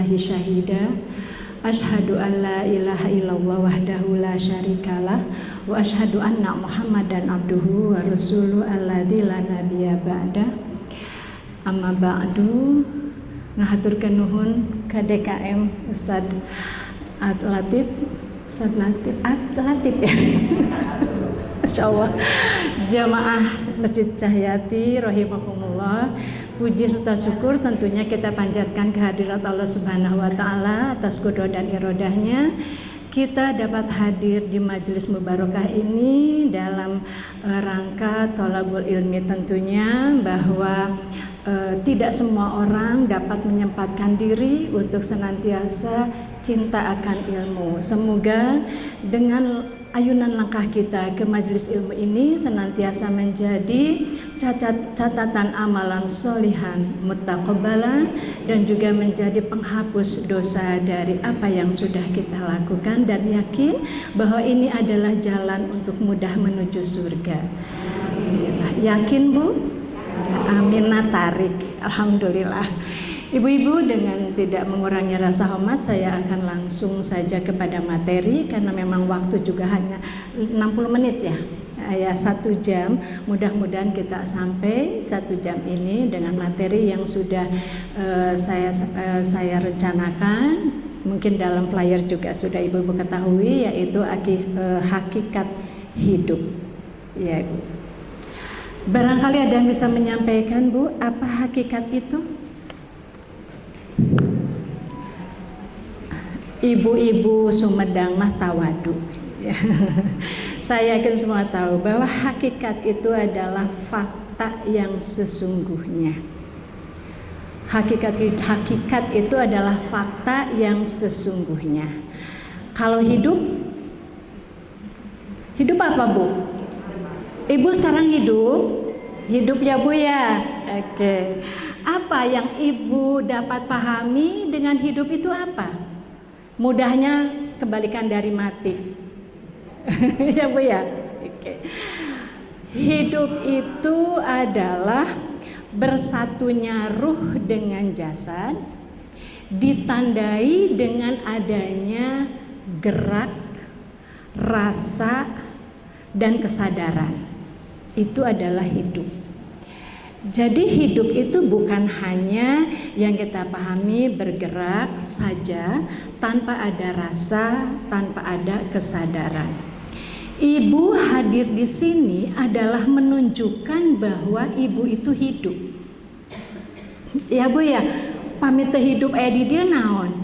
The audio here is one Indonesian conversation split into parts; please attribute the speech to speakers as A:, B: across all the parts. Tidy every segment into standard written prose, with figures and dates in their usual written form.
A: billahi syahida. Asyhadu an la ilaha illallah wahdahu la syarikalah wa asyhadu anna Muhammadan abduhu wa rasuluhu alladzi la nabiyya ba'da. Amma ba'du, ngahaturkeun nuhun ka DKM Ustaz Latif ya. Insyaallah jamaah Masjid Cahyati rahimakumullah, puji serta syukur tentunya kita panjatkan kehadirat Allah Subhanahu wa taala atas qudra dan iradahnya. Kita dapat hadir di majelis mubarakah ini dalam rangka thalabul ilmi, tentunya bahwa tidak semua orang dapat menyempatkan diri untuk senantiasa cinta akan ilmu. Semoga dengan ayunan langkah kita ke majelis ilmu ini senantiasa menjadi catatan amalan solihan muttaqabbalan dan juga menjadi penghapus dosa dari apa yang sudah kita lakukan, dan yakin bahwa ini adalah jalan untuk mudah menuju surga. Yakin Bu? Amin, tarik. Alhamdulillah. Ibu-ibu, dengan tidak mengurangi rasa hormat, saya akan langsung saja kepada materi karena memang waktu juga hanya 60 menit ya. Ya, 1 jam. Mudah-mudahan kita sampai 1 jam ini dengan materi yang sudah saya rencanakan. Mungkin dalam flyer juga sudah ibu-ibu ketahui, yaitu hakikat hidup. Ya, Ibu. Barangkali ada yang bisa menyampaikan, Bu, apa hakikat itu? Ibu-ibu Sumedang mah tawadu. Ya. Saya yakin semua tahu bahwa hakikat itu adalah fakta yang sesungguhnya. Hakikat itu adalah fakta yang sesungguhnya. Kalau hidup apa, Bu? Ibu sekarang hidup ya Bu ya. Oke. Apa yang Ibu dapat pahami dengan hidup itu apa? Mudahnya kebalikan dari mati. Ya Bu ya. Oke. Hidup itu adalah bersatunya ruh dengan jasad, ditandai dengan adanya gerak, rasa, dan kesadaran. Itu adalah hidup. Jadi hidup itu bukan hanya yang kita pahami bergerak saja tanpa ada rasa, tanpa ada kesadaran. Ibu hadir di sini adalah menunjukkan bahwa ibu itu hidup. Ya Bu ya, pamit hidup di dia naon.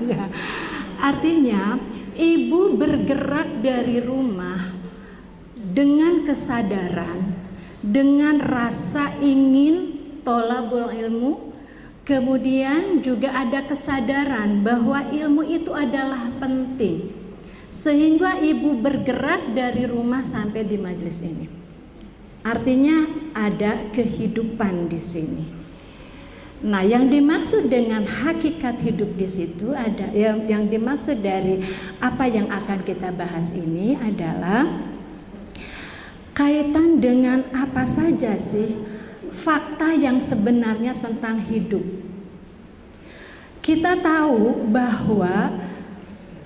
A: Ya. Artinya ibu bergerak dari rumah dengan kesadaran, dengan rasa ingin thalabul ilmu, kemudian juga ada kesadaran bahwa ilmu itu adalah penting, sehingga ibu bergerak dari rumah sampai di majelis ini. Artinya ada kehidupan di sini. Nah, yang dimaksud dengan hakikat hidup di situ ada yang dimaksud dari apa yang akan kita bahas ini adalah kaitan dengan apa saja sih fakta yang sebenarnya tentang hidup. Kita tahu bahwa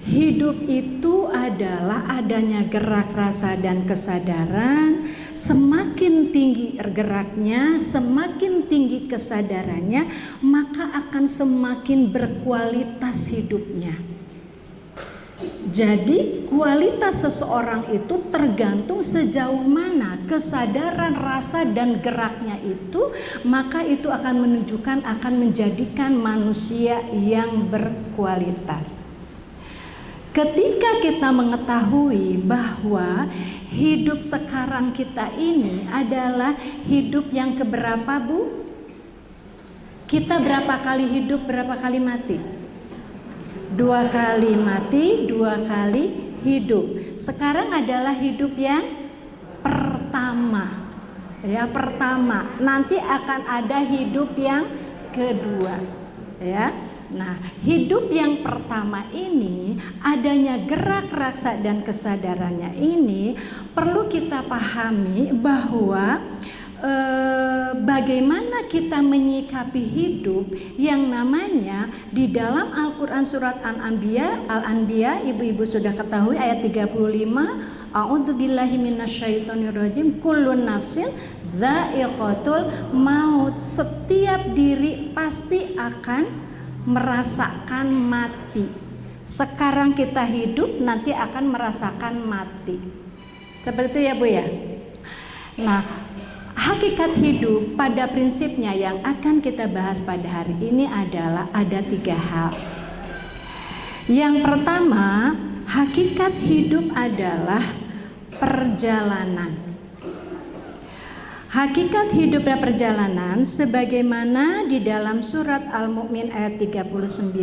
A: hidup itu adalah adanya gerak, rasa, dan kesadaran. Semakin tinggi geraknya, semakin tinggi kesadarannya, maka akan semakin berkualitas hidupnya. Jadi kualitas seseorang itu tergantung sejauh mana kesadaran, rasa, dan geraknya itu, maka itu akan menunjukkan, akan menjadikan manusia yang berkualitas. Ketika kita mengetahui bahwa hidup sekarang kita ini adalah hidup yang keberapa, Bu? Kita berapa kali hidup, berapa kali mati? 2 kali mati, 2 kali hidup. Sekarang adalah hidup yang pertama. Ya, pertama. Nanti akan ada hidup yang kedua. Ya. Nah, hidup yang pertama ini, adanya gerak, rasa, dan kesadarannya ini perlu kita pahami bahwa bagaimana kita menyikapi hidup yang namanya di dalam Al-Quran surat Al-Anbiya, ibu-ibu sudah ketahui ayat 35, A'udzubillahi minasyaitonirrajim, kullun nafsin dha'iqatul maut. Setiap diri pasti akan merasakan mati. Sekarang kita hidup, nanti akan merasakan mati. Seperti itu ya Bu ya. Nah, hakikat hidup pada prinsipnya yang akan kita bahas pada hari ini adalah ada 3 hal. Yang pertama, hakikat hidup adalah perjalanan. Hakikat hidup dan perjalanan sebagaimana di dalam surat Al-Mu'min ayat 39,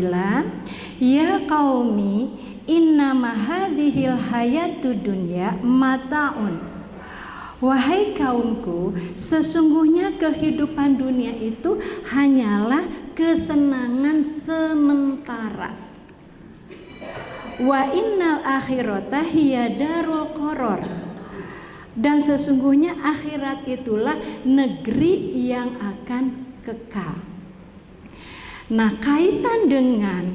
A: ya qaumi innama hadhil hayatud dunya mata'un. Wahai kaumku, sesungguhnya kehidupan dunia itu hanyalah kesenangan sementara. Wa innal akhirata hiya darul qaror. Dan sesungguhnya akhirat itulah negeri yang akan kekal. Nah, kaitan dengan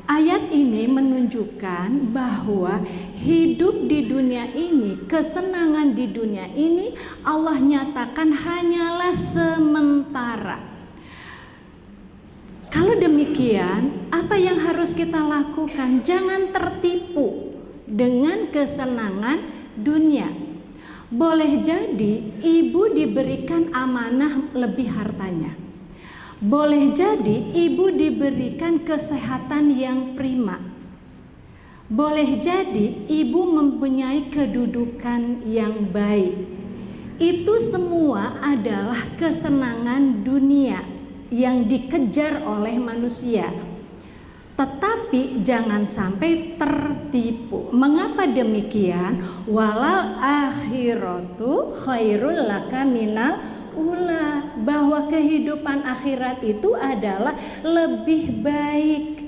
A: ayat ini menunjukkan bahwa hidup di dunia ini, kesenangan di dunia ini Allah nyatakan hanyalah sementara. Kalau demikian, apa yang harus kita lakukan? Jangan tertipu dengan kesenangan dunia. Boleh jadi ibu diberikan amanah lebih hartanya. Boleh jadi ibu diberikan kesehatan yang prima. Boleh jadi ibu mempunyai kedudukan yang baik. Itu semua adalah kesenangan dunia yang dikejar oleh manusia. Tetapi jangan sampai tertipu. Mengapa demikian? Walal akhiratu khairul laka minal ula. Bahwa kehidupan akhirat itu adalah lebih baik.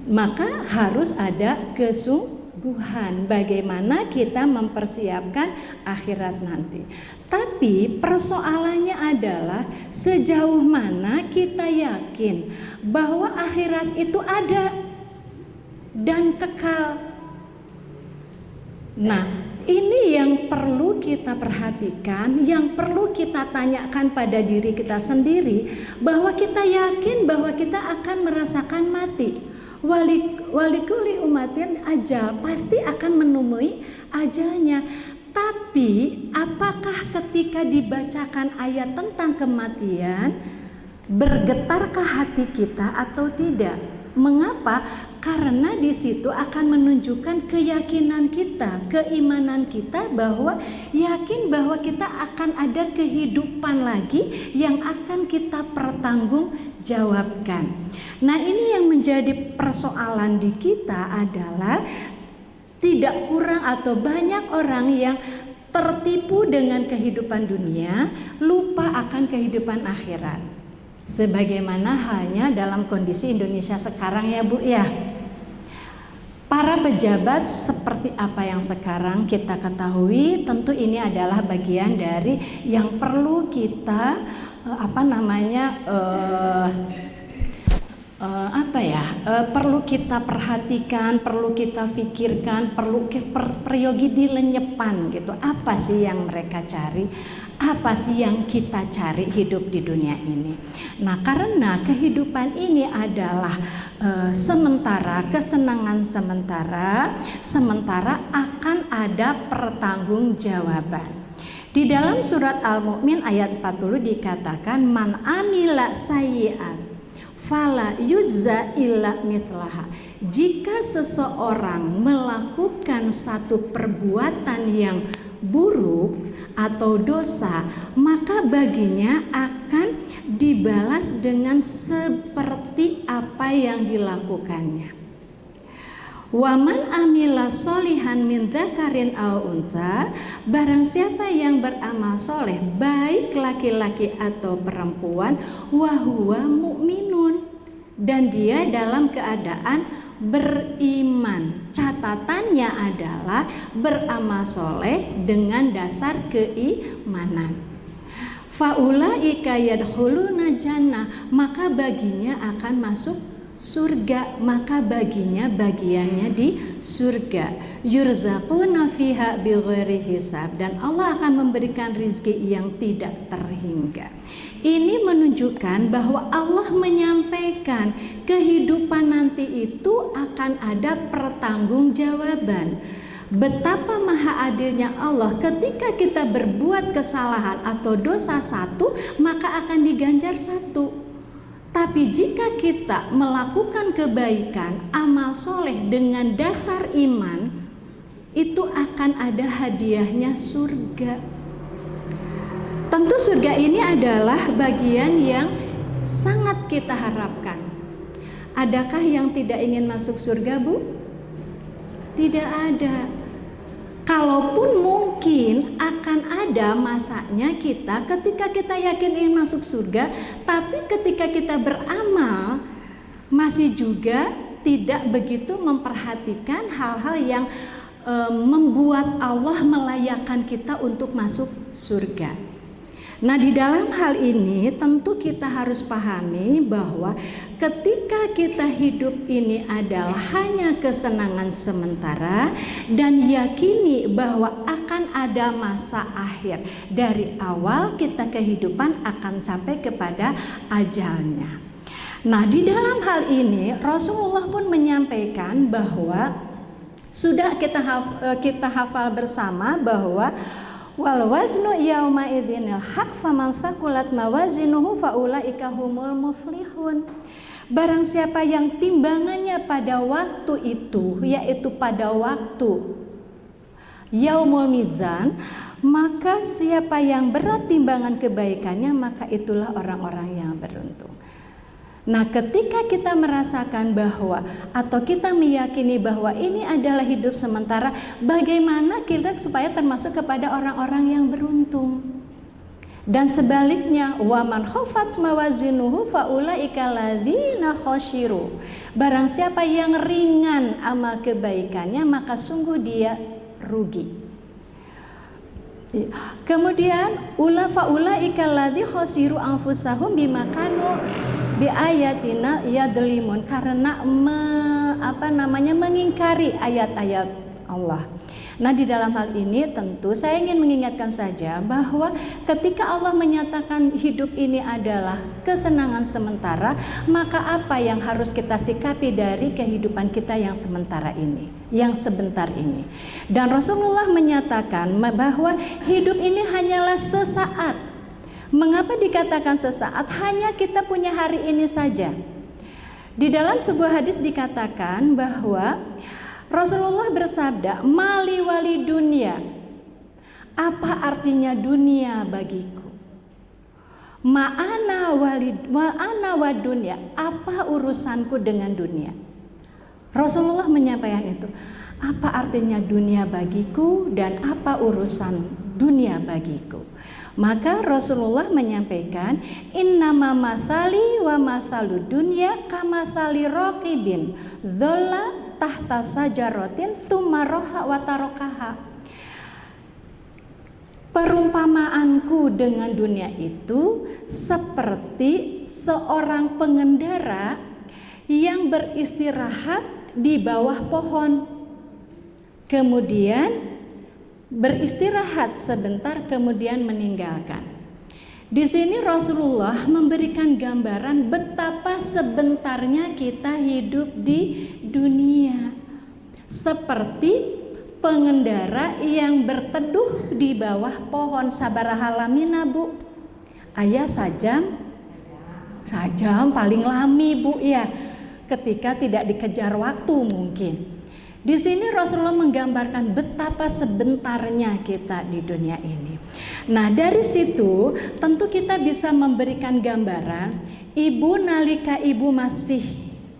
A: Maka harus ada kesungguhan bagaimana kita mempersiapkan akhirat nanti. Tapi persoalannya adalah sejauh mana kita yakin bahwa akhirat itu ada dan kekal. Nah, ini yang perlu kita perhatikan, yang perlu kita tanyakan pada diri kita sendiri, bahwa kita yakin bahwa kita akan merasakan mati. Walikuli umatin ajal, pasti akan menemui ajalnya. Tapi apakah ketika dibacakan ayat tentang kematian bergetarkah hati kita atau tidak? Mengapa? Karena di situ akan menunjukkan keyakinan kita, keimanan kita bahwa yakin bahwa kita akan ada kehidupan lagi yang akan kita pertanggungjawabkan. Nah, ini yang menjadi persoalan di kita adalah tidak kurang atau banyak orang yang tertipu dengan kehidupan dunia, lupa akan kehidupan akhirat. Sebagaimana halnya dalam kondisi Indonesia sekarang ya Bu ya. Para pejabat seperti apa yang sekarang kita ketahui, tentu ini adalah bagian dari yang perlu kita perlu kita perhatikan, perlu kita pikirkan, perlu peryogi dilenyepan gitu. Apa sih yang mereka cari? Apa sih yang kita cari hidup di dunia ini? Nah, karena kehidupan ini adalah sementara, kesenangan sementara akan ada pertanggungjawaban. Di dalam surat Al-Mu'min ayat 40 dikatakan man amila sayyi'at fala yujza illa mithlaha. Jika seseorang melakukan satu perbuatan yang buruk atau dosa, maka baginya akan dibalas dengan seperti apa yang dilakukannya. Waman amila solihan min dzakarin aw untha, barang siapa yang beramal soleh baik laki-laki atau perempuan, wahuwa mu'minun, dan dia dalam keadaan beriman. Catatannya adalah beramal soleh dengan dasar keimanan. Faulaika yadkhuluna jannah, maka baginya akan masuk surga, maka baginya bagiannya di surga. Yurzaquna fiha bighairi hisab, dan Allah akan memberikan rizki yang tidak terhingga. Ini menunjukkan bahwa Allah menyampaikan kehidupan nanti itu akan ada pertanggungjawaban. Betapa maha adilnya Allah, ketika kita berbuat kesalahan atau dosa satu, maka akan diganjar satu. Tapi jika kita melakukan kebaikan, amal soleh dengan dasar iman, itu akan ada hadiahnya surga. Tentu surga ini adalah bagian yang sangat kita harapkan. Adakah yang tidak ingin masuk surga, Bu? Tidak ada. Kalaupun mungkin akan ada masanya kita ketika kita yakin ingin masuk surga, tapi ketika kita beramal masih juga tidak begitu memperhatikan hal-hal yang membuat Allah melayakkan kita untuk masuk surga. Nah, di dalam hal ini tentu kita harus pahami bahwa ketika kita hidup ini adalah hanya kesenangan sementara, dan yakini bahwa akan ada masa akhir. Dari awal kita kehidupan akan sampai kepada ajalnya. Nah, di dalam hal ini Rasulullah pun menyampaikan bahwa sudah kita hafal bersama bahwa wal waznu yauma idzinil haq faman thaqulat mawazinuhu faulaika humul muflihun. Barang siapa yang timbangannya pada waktu itu, yaitu pada waktu yaumul mizan, maka siapa yang berat timbangan kebaikannya, maka itulah orang-orang yang beruntung. Nah, ketika kita merasakan bahwa atau kita meyakini bahwa ini adalah hidup sementara, bagaimana kita supaya termasuk kepada orang-orang yang beruntung? Dan sebaliknya, waman khaffat mawazinuhu faulaika ladzina khasyiru. Barang siapa yang ringan amal kebaikannya, maka sungguh dia rugi. Kemudian faulaika ladzina khasiru anfusahum bima kanu bi ayatina yadlimun, karena mengingkari ayat-ayat Allah. Nah, di dalam hal ini tentu saya ingin mengingatkan saja bahwa ketika Allah menyatakan hidup ini adalah kesenangan sementara, maka apa yang harus kita sikapi dari kehidupan kita yang sementara ini, yang sebentar ini. Dan Rasulullah menyatakan bahwa hidup ini hanyalah sesaat. Mengapa dikatakan sesaat? Hanya kita punya hari ini saja. Di dalam sebuah hadis dikatakan bahwa Rasulullah bersabda, mali wali dunia. Apa artinya dunia bagiku? Ma'ana wa dunia. Apa urusanku dengan dunia? Rasulullah menyampaikan itu. Apa artinya dunia bagiku dan apa urusan dunia bagiku? Maka Rasulullah menyampaikan, innama mathali wa mathalu dunya kamathali raqibin dhalla tahta sajaratin tsumma raha wa tarakaha. Perumpamaanku dengan dunia itu seperti seorang pengendara yang beristirahat di bawah pohon, kemudian beristirahat sebentar, kemudian meninggalkan. Di sini Rasulullah memberikan gambaran betapa sebentarnya kita hidup di dunia, seperti pengendara yang berteduh di bawah pohon. Sabaraha lamina, Bu? Ayah sajam paling lami, Bu, ya, ketika tidak dikejar waktu mungkin. Di sini Rasulullah menggambarkan betapa sebentarnya kita di dunia ini. Nah, dari situ tentu kita bisa memberikan gambaran ibu nalika ibu masih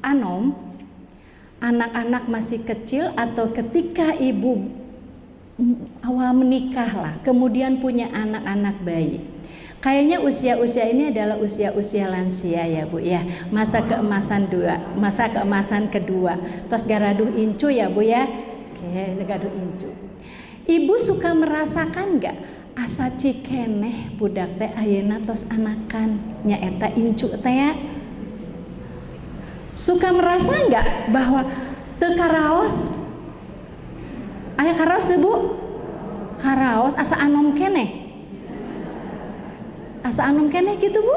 A: anom, anak-anak masih kecil, atau ketika ibu awal menikah lah, kemudian punya anak-anak bayi. Kayaknya usia-usia ini adalah usia-usia lansia ya, Bu, ya. Masa keemasan kedua. Terus garaduh incu ya, Bu, ya. Oke, garaduh incu. Ibu suka merasakan nggak asa cikeneh budak teh ayeuna tos anakan nyaeta incu teh ya. Suka merasa enggak bahwa teu karaos? Aya karaos teu Bu? Karaos asa anom keneh. Asa anom keneh gitu Bu?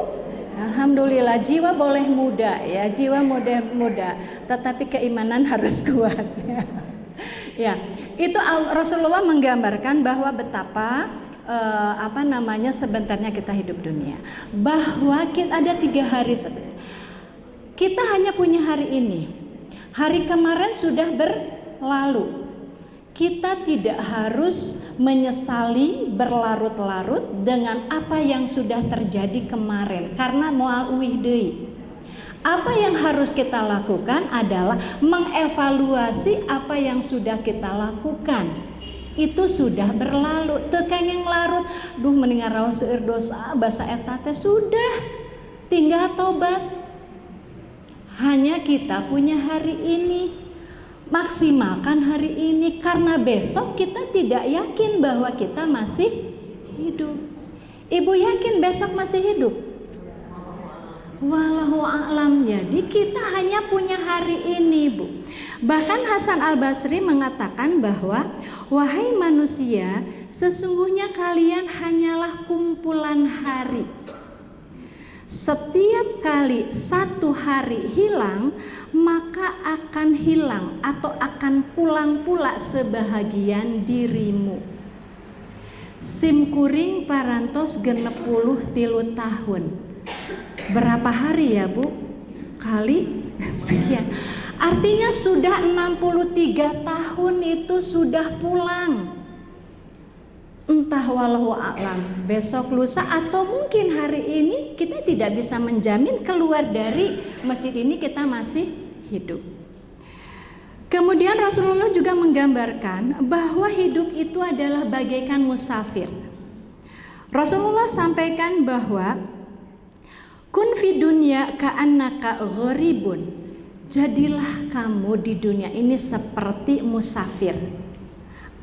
A: Alhamdulillah, jiwa boleh muda ya, jiwa muda, tetapi keimanan harus kuat ya. Ya, itu Rasulullah menggambarkan bahwa betapa sebentarnya kita hidup dunia. Bahwa kita ada 3 hari. Kita hanya punya hari ini. Hari kemarin sudah berlalu. Kita tidak harus menyesali berlarut-larut dengan apa yang sudah terjadi kemarin karena moal uwih deui. Apa yang harus kita lakukan adalah mengevaluasi apa yang sudah kita lakukan. Itu sudah berlalu, teu kenging larut. Duh mendingan raos seueur dosa basa eta teh sudah. Tinggal tobat. Hanya kita punya hari ini. Maksimalkan hari ini karena besok kita tidak yakin bahwa kita masih hidup. Ibu yakin besok masih hidup? Wallahu a'lam. Jadi kita hanya punya hari ini, Bu. Bahkan Hasan Al-Basri mengatakan bahwa wahai manusia, sesungguhnya kalian hanyalah kumpulan hari. Setiap kali 1 hari hilang, maka akan hilang atau akan pulang pula sebahagian dirimu. Sim kuring parantos 63 tahun. Berapa hari ya Bu? Kali sekian. Artinya sudah 63 tahun itu sudah pulang. Entah walau a'lam, besok lusa atau mungkin hari ini kita tidak bisa menjamin keluar dari masjid ini kita masih hidup. Kemudian Rasulullah juga menggambarkan bahwa hidup itu adalah bagaikan musafir. Rasulullah sampaikan bahwa kun fi dunya ka'annaka gharibun. Jadilah kamu di dunia ini seperti musafir.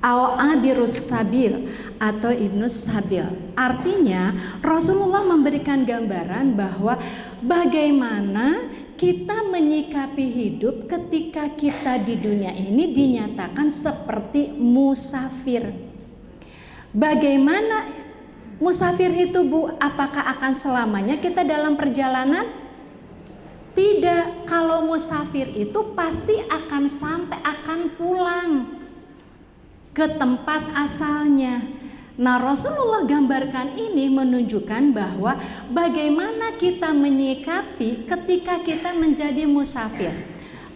A: Abirus sabil atau ibnus sabil. Artinya Rasulullah memberikan gambaran bahwa bagaimana kita menyikapi hidup ketika kita di dunia ini dinyatakan seperti musafir. Bagaimana musafir itu Bu? Apakah akan selamanya kita dalam perjalanan? Tidak. Kalau musafir itu pasti akan sampai, akan pulang ke tempat asalnya. Nah, Rasulullah gambarkan ini menunjukkan bahwa bagaimana kita menyikapi ketika kita menjadi musafir.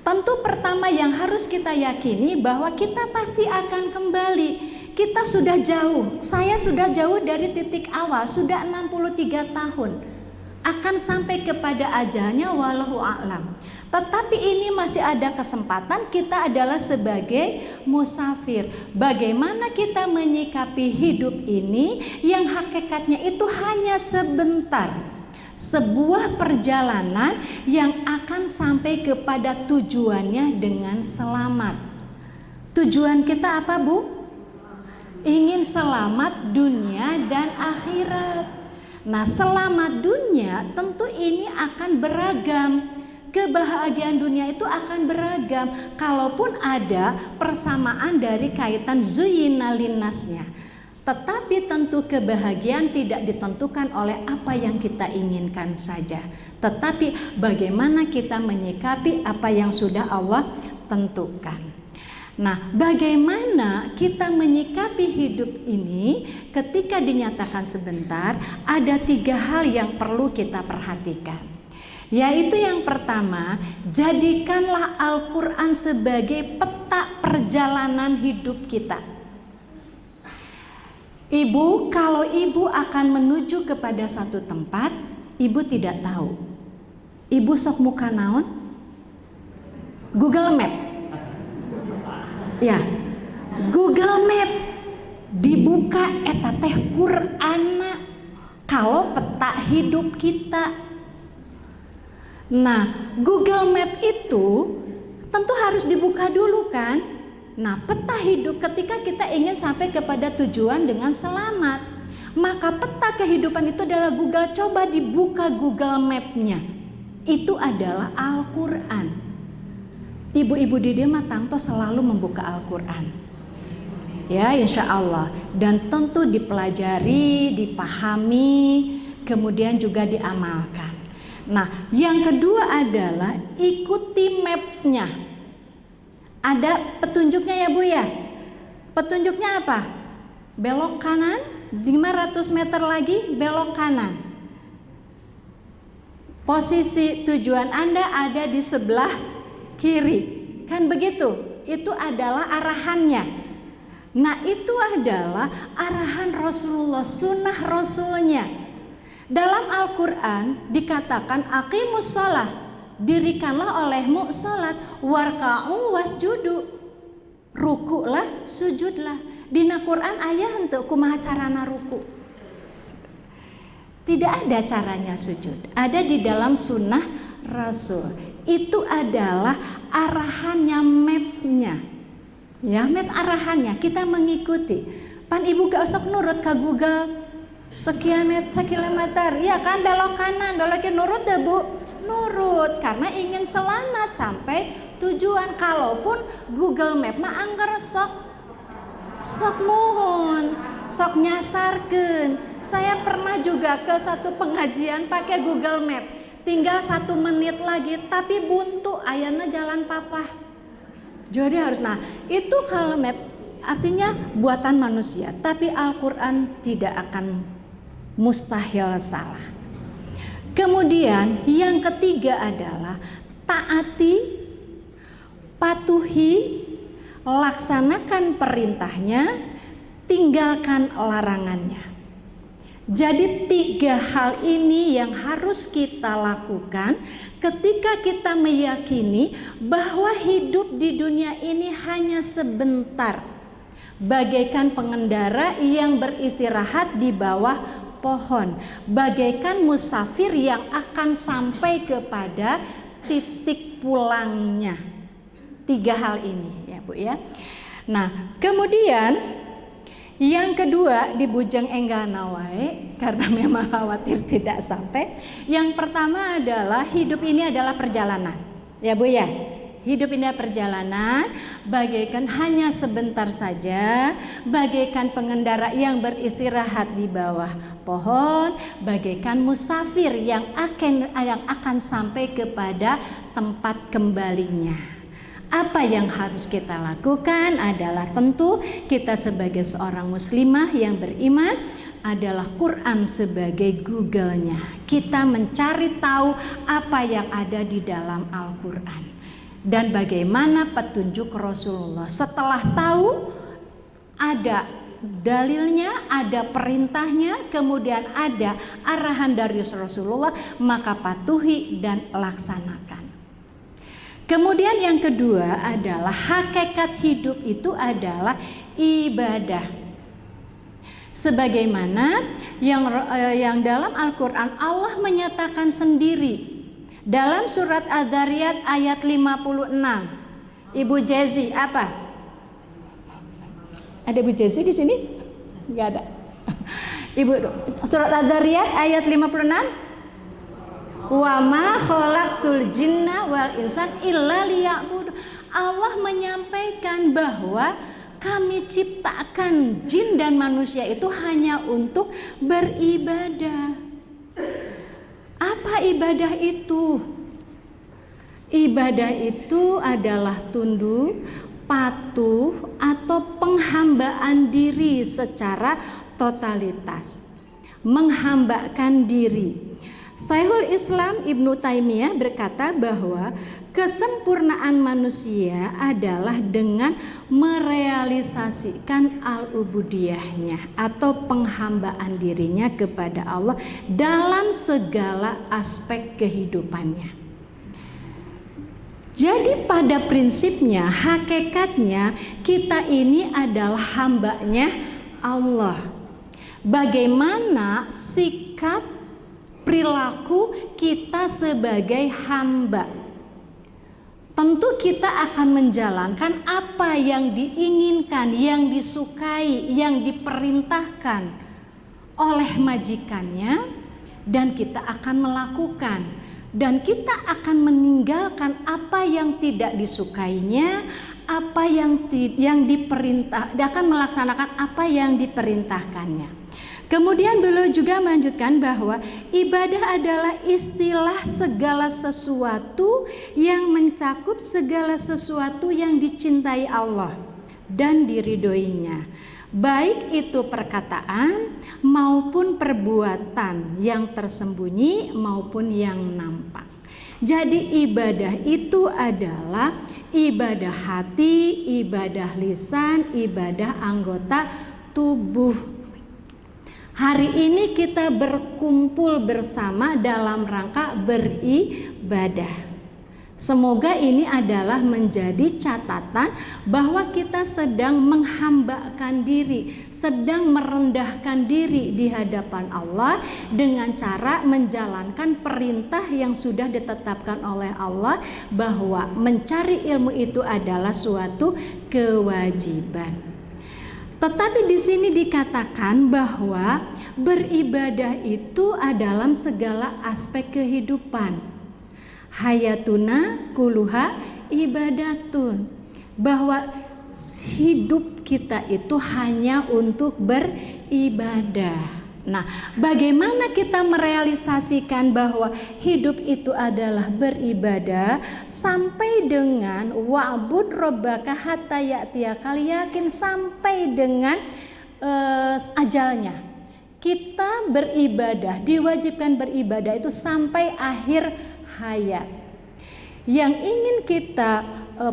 A: Tentu pertama yang harus kita yakini bahwa kita pasti akan kembali. Kita sudah jauh, saya sudah jauh dari titik awal, sudah 63 tahun. Akan sampai kepada ajalnya wallahu a'lam. Tetapi ini masih ada kesempatan, kita adalah sebagai musafir. Bagaimana kita menyikapi hidup ini yang hakikatnya itu hanya sebentar. Sebuah perjalanan yang akan sampai kepada tujuannya dengan selamat. Tujuan kita apa Bu? Ingin selamat dunia dan akhirat. Nah, selamat dunia tentu ini akan beragam. Kebahagiaan dunia itu akan beragam. Kalaupun ada persamaan dari kaitan zuyina linnasnya. Tetapi tentu kebahagiaan tidak ditentukan oleh apa yang kita inginkan saja. Tetapi bagaimana kita menyikapi apa yang sudah Allah tentukan. Nah, bagaimana kita menyikapi hidup ini ketika dinyatakan sebentar? Ada 3 hal yang perlu kita perhatikan. Yaitu yang pertama, jadikanlah Al-Quran sebagai peta perjalanan hidup kita. Ibu, kalau ibu akan menuju kepada satu tempat, ibu tidak tahu. Ibu sok muka naon? Google Map. Ya, Google Map dibuka eta teh Qur'ana kalau peta hidup kita. Nah, Google Map itu tentu harus dibuka dulu kan. Nah, peta hidup ketika kita ingin sampai kepada tujuan dengan selamat. Maka peta kehidupan itu adalah Google. Coba dibuka Google Map-nya. Itu adalah Al-Quran. Ibu-ibu di Dema Tangto selalu membuka Al-Quran. Ya, insya Allah. Dan tentu dipelajari, dipahami, kemudian juga diamalkan. Nah, yang kedua adalah ikuti maps-nya. Ada petunjuknya ya Bu ya. Petunjuknya apa? Belok kanan, 500 meter lagi belok kanan. Posisi tujuan Anda ada di sebelah kiri. Kan begitu? Itu adalah arahannya. Nah, itu adalah arahan Rasulullah, sunnah Rasulnya. Dalam Al-Quran dikatakan aqimus shalah, dirikanlah olehmu salat, warka'u wasjudu, rukulah, sujudlah. Dina Quran ayah henteu kumaha carana ruku. Tidak ada caranya sujud. Ada di dalam sunnah Rasul. Itu adalah arahannya, mapnya. Ya, map arahannya kita mengikuti. Pan ibu gak usah nurut ke Google. Sekian kilometer, ya kan belok kanan, belok kiri, nurut deh Bu. Nurut karena ingin selamat sampai tujuan. Kalaupun Google Map mah anggar sok muhun, sok nyasarkeun. Saya pernah juga ke satu pengajian pakai Google Map. Tinggal 1 menit lagi tapi buntu, ayana jalan papa. Jadi harus, nah itu kalau map artinya buatan manusia, tapi Al-Quran tidak akan mustahil salah. Kemudian yang ketiga adalah taati, patuhi, laksanakan perintahnya, tinggalkan larangannya. Jadi 3 hal ini yang harus kita lakukan ketika kita meyakini bahwa hidup di dunia ini hanya sebentar. Bagaikan pengendara yang beristirahat di bawah pohon, bagaikan musafir yang akan sampai kepada titik pulangnya. 3 hal ini ya Bu ya. Nah, kemudian yang kedua di Bujang Enggal Nawai, karena memang khawatir tidak sampai. Yang pertama adalah hidup ini adalah perjalanan. Ya Bu ya. Hidup ini adalah perjalanan, bagaikan hanya sebentar saja, bagaikan pengendara yang beristirahat di bawah pohon, bagaikan musafir yang akan sampai kepada tempat kembalinya. Apa yang harus kita lakukan adalah tentu kita sebagai seorang muslimah yang beriman adalah Quran sebagai Google-nya. Kita mencari tahu apa yang ada di dalam Al-Quran dan bagaimana petunjuk Rasulullah. Setelah tahu ada dalilnya, ada perintahnya, kemudian ada arahan dari Rasulullah, maka patuhi dan laksanakan. Kemudian yang kedua adalah hakikat hidup itu adalah ibadah. Sebagaimana yang dalam Al-Quran Allah menyatakan sendiri dalam surat Ad-Dzariyat ayat 56. Ibu Jezi apa? Ada Ibu Jezi di sini? Enggak ada. Ibu, surat Ad-Dzariyat ayat 56. Wa ma khalaqtul jinna wal insan illa liya'budun. Allah menyampaikan bahwa kami ciptakan jin dan manusia itu hanya untuk beribadah. Apa ibadah itu? Ibadah itu adalah tunduk, patuh, atau penghambaan diri secara totalitas. Menghambakan diri. Syekhul Islam Ibnu Taimiyah berkata bahwa kesempurnaan manusia adalah dengan merealisasikan al-ubudiyahnya atau penghambaan dirinya kepada Allah dalam segala aspek kehidupannya. Jadi pada prinsipnya, hakikatnya kita ini adalah hambanya Allah. Bagaimana sikap perilaku kita sebagai hamba? Tentu kita akan menjalankan apa yang diinginkan, yang disukai, yang diperintahkan oleh majikannya, dan kita akan melakukan, dan kita akan meninggalkan apa yang tidak disukainya, apa yang diperintah, dia akan melaksanakan apa yang diperintahkannya. Kemudian beliau juga melanjutkan bahwa ibadah adalah istilah segala sesuatu yang mencakup segala sesuatu yang dicintai Allah dan diridhoinya, baik itu perkataan maupun perbuatan yang tersembunyi maupun yang nampak. Jadi ibadah itu adalah ibadah hati, ibadah lisan, ibadah anggota tubuh. Hari ini kita berkumpul bersama dalam rangka beribadah. Semoga ini adalah menjadi catatan bahwa kita sedang menghambakan diri, sedang merendahkan diri di hadapan Allah dengan cara menjalankan perintah yang sudah ditetapkan oleh Allah, bahwa mencari ilmu itu adalah suatu kewajiban. Tetapi di sini dikatakan bahwa beribadah itu adalah segala aspek kehidupan. Hayatuna kuluha ibadatun. Bahwa hidup kita itu hanya untuk beribadah. Nah, bagaimana kita merealisasikan bahwa hidup itu adalah beribadah sampai dengan wa'bud rabbaka hatta ya'tiyakal yakin, sampai dengan ajalnya. Kita beribadah, diwajibkan beribadah itu sampai akhir hayat. Yang ingin kita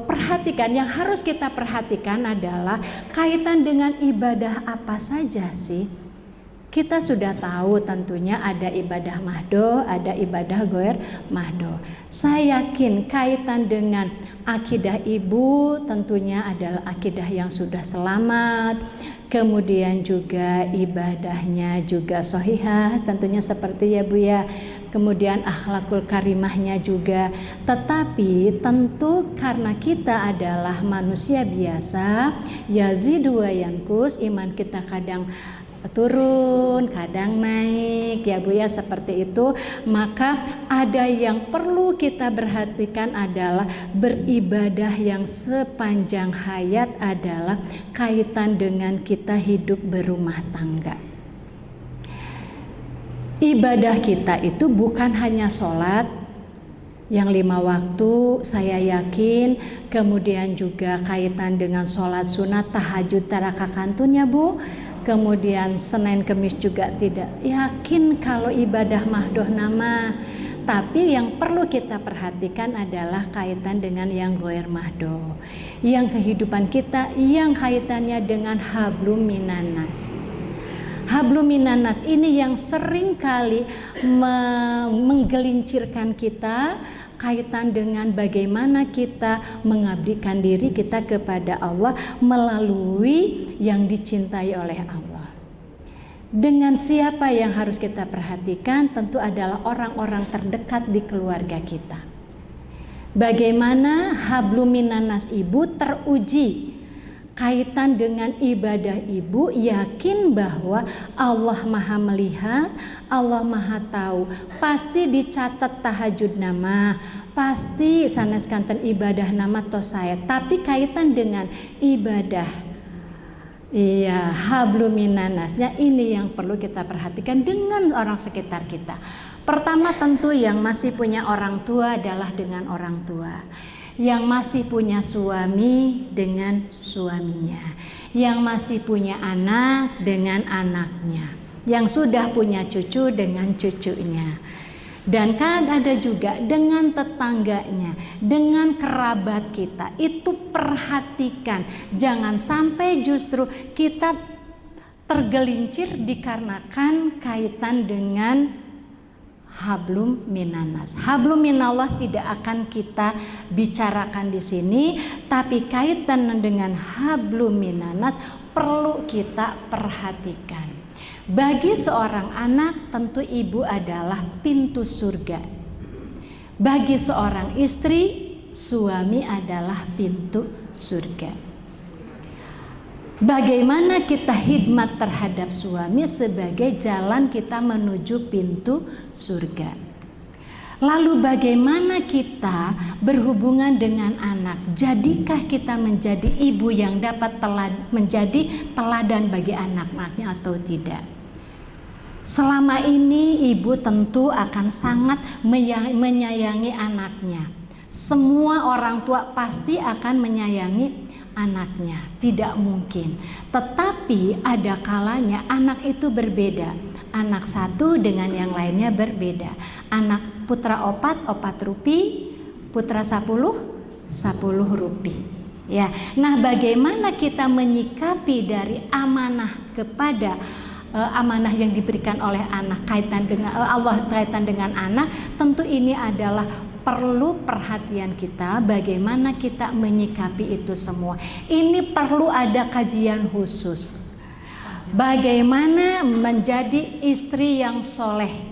A: perhatikan, yang harus kita perhatikan adalah kaitan dengan ibadah apa saja sih? Kita sudah tahu tentunya ada ibadah mahdo, ada ibadah goer mahdo. Saya yakin kaitan dengan akidah ibu tentunya adalah akidah yang sudah selamat. Kemudian juga ibadahnya juga sahihah, tentunya seperti ya Bu ya. Kemudian akhlakul karimahnya juga. Tetapi tentu karena kita adalah manusia biasa, yazidu wa yanqus, iman kita kadang turun, kadang naik ya Bu ya, seperti itu. Maka ada yang perlu kita perhatikan adalah beribadah yang sepanjang hayat adalah kaitan dengan kita hidup berumah tangga. Ibadah kita itu bukan hanya sholat yang 5 waktu, saya yakin. Kemudian juga kaitan dengan sholat sunat, tahajud, tarakakantun ya Bu. Kemudian Senin Kemis juga tidak yakin kalau ibadah mahdoh nama. Tapi yang perlu kita perhatikan adalah kaitan dengan yang goer mahdoh, yang kehidupan kita yang kaitannya dengan hablum minanas. Hablum minanas ini yang sering kali menggelincirkan kita, kaitan dengan bagaimana kita mengabdikan diri kita kepada Allah melalui yang dicintai oleh Allah. Dengan siapa yang harus kita perhatikan? Tentu adalah orang-orang terdekat di keluarga kita. Bagaimana hablum minanas ibu teruji kaitan dengan ibadah ibu, yakin bahwa Allah Maha melihat, Allah Maha tahu. Pasti dicatat tahajud nama, pasti sanes kanten ibadah nama tos saya. Tapi kaitan dengan ibadah, iya, hablum minanasnya ini yang perlu kita perhatikan dengan orang sekitar kita. Pertama tentu yang masih punya orang tua adalah dengan orang tua. Yang masih punya suami dengan suaminya, yang masih punya anak dengan anaknya, yang sudah punya cucu dengan cucunya, dan kan ada juga dengan tetangganya, dengan kerabat kita. Itu perhatikan, jangan sampai justru kita tergelincir dikarenakan kaitan dengan hablum minanas. Hablum minallah tidak akan kita bicarakan di sini, tapi kaitan dengan hablum minanas perlu kita perhatikan. Bagi seorang anak tentu ibu adalah pintu surga. Bagi seorang istri, suami adalah pintu surga. Bagaimana kita khidmat terhadap suami sebagai jalan kita menuju pintu surga. Lalu bagaimana kita berhubungan dengan anak? Jadikah kita menjadi ibu yang dapat menjadi teladan bagi anak-anaknya atau tidak? Selama ini ibu tentu akan sangat menyayangi anaknya. Semua orang tua pasti akan menyayangi anaknya, tidak mungkin. Tetapi ada kalanya anak itu berbeda. Anak satu dengan yang lainnya berbeda. Anak putra opat rupi, putra 10 rupi. Ya, nah bagaimana kita menyikapi dari amanah kepada amanah yang diberikan oleh anak kaitan dengan Allah kaitan dengan anak, tentu ini adalah perlu perhatian kita bagaimana kita menyikapi itu semua. Ini perlu ada kajian khusus. Bagaimana menjadi istri yang soleh,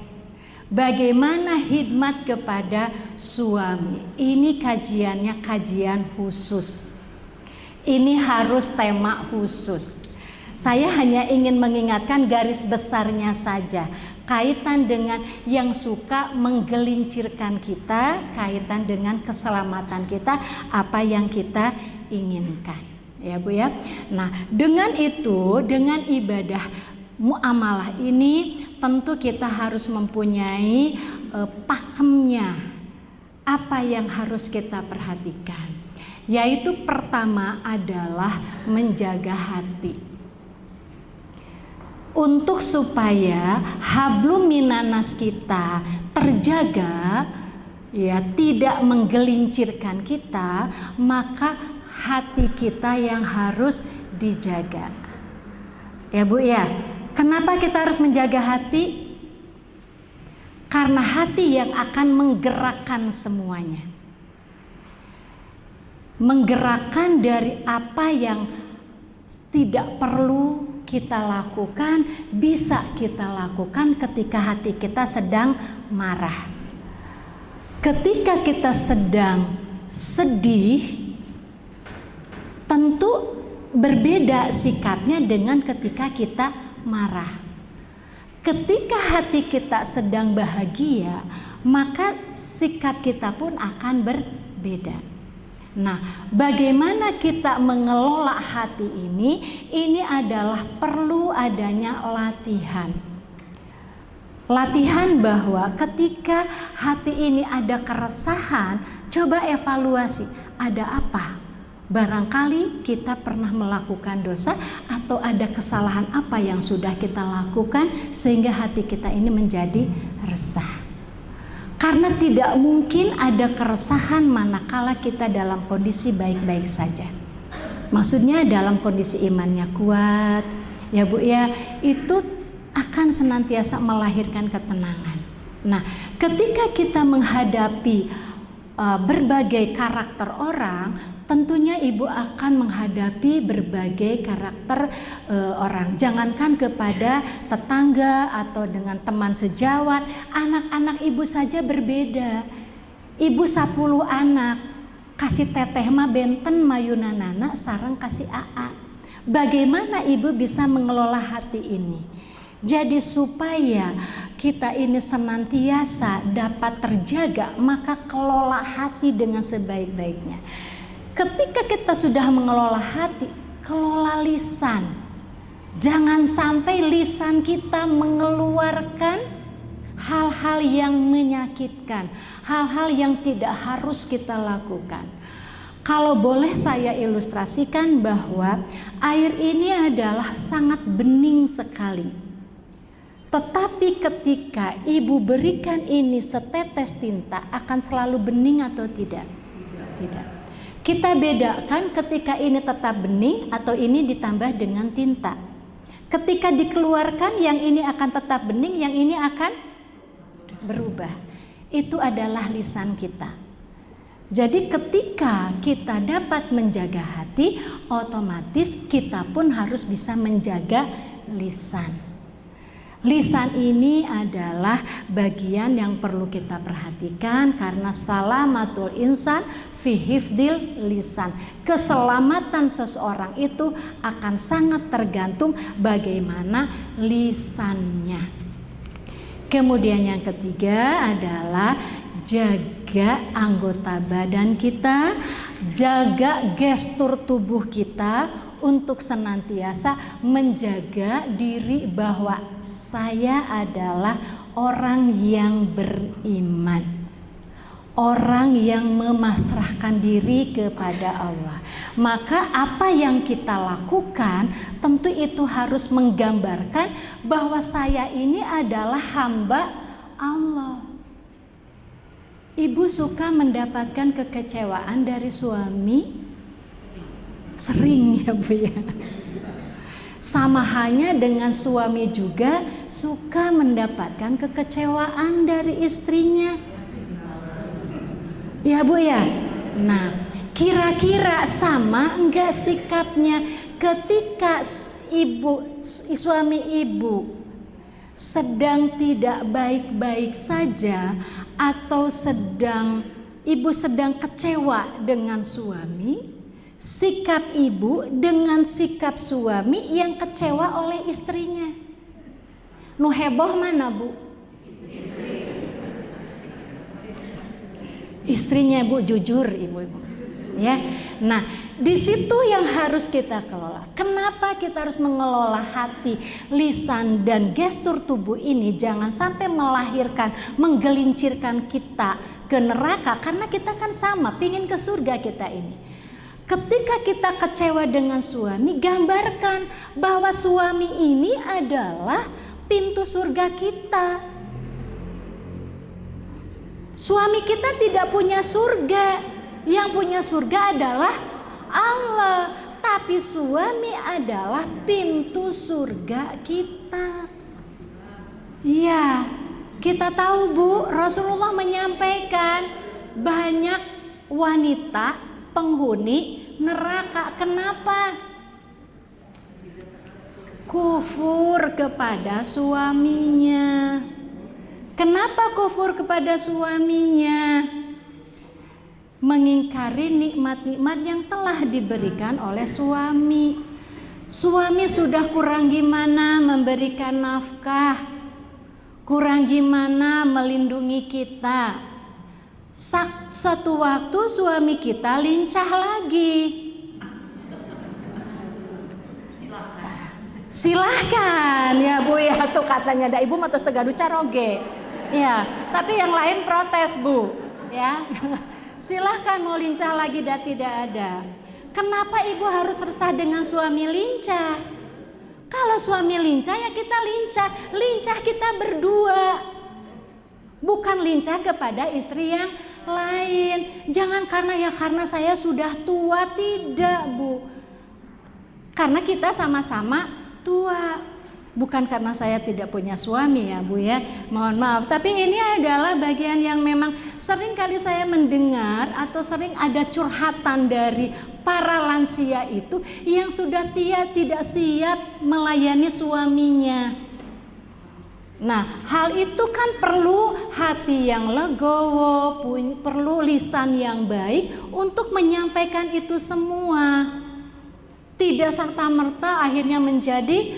A: bagaimana khidmat kepada suami. Ini kajiannya kajian khusus. Ini harus tema khusus. Saya hanya ingin mengingatkan garis besarnya saja, kaitan dengan yang suka menggelincirkan kita, kaitan dengan keselamatan kita, apa yang kita inginkan. Ya Bu ya. Nah, dengan itu, dengan ibadah muamalah ini tentu kita harus mempunyai pakemnya. Apa yang harus kita perhatikan? Yaitu pertama adalah menjaga hati. Untuk supaya hablum minanas kita terjaga, ya, tidak menggelincirkan kita, maka hati kita yang harus dijaga. Ya Bu ya. Kenapa kita harus menjaga hati? Karena hati yang akan menggerakkan semuanya. Menggerakkan dari apa yang tidak perlu kita lakukan, bisa kita lakukan ketika hati kita sedang marah. Ketika kita sedang sedih, tentu berbeda sikapnya dengan ketika kita marah. Ketika hati kita sedang bahagia, maka sikap kita pun akan berbeda. Nah, bagaimana kita mengelola hati ini? Ini adalah perlu adanya latihan. Latihan bahwa ketika hati ini ada keresahan, coba evaluasi, ada apa? Barangkali kita pernah melakukan dosa atau ada kesalahan apa yang sudah kita lakukan sehingga hati kita ini menjadi resah. Karena tidak mungkin ada keresahan manakala kita dalam kondisi baik-baik saja. Maksudnya dalam kondisi imannya kuat, ya Bu ya, itu akan senantiasa melahirkan ketenangan. Nah, ketika kita menghadapi berbagai karakter orang, tentunya ibu akan menghadapi berbagai karakter orang. Jangankan kepada tetangga atau dengan teman sejawat, anak-anak ibu saja berbeda. Ibu 10 anak, kasih teteh mah benten mayunanana sareng kasih aa. Bagaimana ibu bisa mengelola hati ini? Jadi supaya kita ini senantiasa dapat terjaga, maka kelola hati dengan sebaik-baiknya. Ketika kita sudah mengelola hati, kelola lisan. Jangan sampai lisan kita mengeluarkan hal-hal yang menyakitkan, hal-hal yang tidak harus kita lakukan. Kalau boleh saya ilustrasikan bahwa air ini adalah sangat bening sekali. Tetapi ketika ibu berikan ini setetes tinta, akan selalu bening atau tidak? Tidak. Kita bedakan ketika ini tetap bening atau ini ditambah dengan tinta. Ketika dikeluarkan, yang ini akan tetap bening, yang ini akan berubah. Itu adalah lisan kita. Jadi ketika kita dapat menjaga hati, otomatis kita pun harus bisa menjaga lisan. Lisan ini adalah bagian yang perlu kita perhatikan karena salamatul insan fi hifdil lisan. Keselamatan seseorang itu akan sangat tergantung bagaimana lisannya. Kemudian yang ketiga adalah jaga anggota badan kita, jaga gestur tubuh kita untuk senantiasa menjaga diri bahwa saya adalah orang yang beriman, orang yang memasrahkan diri kepada Allah. Maka apa yang kita lakukan tentu itu harus menggambarkan bahwa saya ini adalah hamba Allah. Ibu suka mendapatkan kekecewaan dari suami? Sering ya Bu ya. Sama halnya dengan suami juga suka mendapatkan kekecewaan dari istrinya. Ya Bu ya. Nah, kira-kira sama enggak sikapnya ketika suami ibu sedang tidak baik-baik saja atau ibu sedang kecewa dengan suami? Sikap ibu dengan sikap suami yang kecewa oleh istrinya. Nu heboh mana Bu? Istrinya Bu, jujur ibu-ibu. Ya. Nah, di situ yang harus kita kelola. Kenapa kita harus mengelola hati, lisan dan gestur tubuh ini jangan sampai melahirkan, menggelincirkan kita ke neraka, karena kita kan sama, pingin ke surga kita ini. Ketika kita kecewa dengan suami, gambarkan bahwa suami ini adalah pintu surga kita. Suami kita tidak punya surga, yang punya surga adalah Allah, tapi suami adalah pintu surga kita. Iya, kita tahu Bu, Rasulullah menyampaikan banyak wanita penghuni neraka. Kenapa? Kufur kepada suaminya. Kenapa kufur kepada suaminya? Mengingkari nikmat-nikmat yang telah diberikan oleh suami. Suami sudah kurang gimana memberikan nafkah, kurang gimana melindungi kita. Satu waktu suami kita lincah lagi. Silahkan ya Bu ya, tuh katanya ada ibu matos tegadu caroge. Ya, tapi yang lain protes Bu. Ya, silahkan mau lincah lagi dan tidak ada. Kenapa ibu harus resah dengan suami lincah? Kalau suami lincah ya kita lincah kita berdua. Bukan lincah kepada istri yang lain. Jangan karena saya sudah tua, tidak Bu. Karena kita sama-sama tua. Bukan karena saya tidak punya suami ya Bu ya. Mohon maaf. Tapi ini adalah bagian yang memang sering kali saya mendengar atau sering ada curhatan dari para lansia itu yang sudah tidak siap melayani suaminya. Nah, hal itu kan perlu hati yang legowo, perlu lisan yang baik untuk menyampaikan itu semua. Tidak serta-merta akhirnya menjadi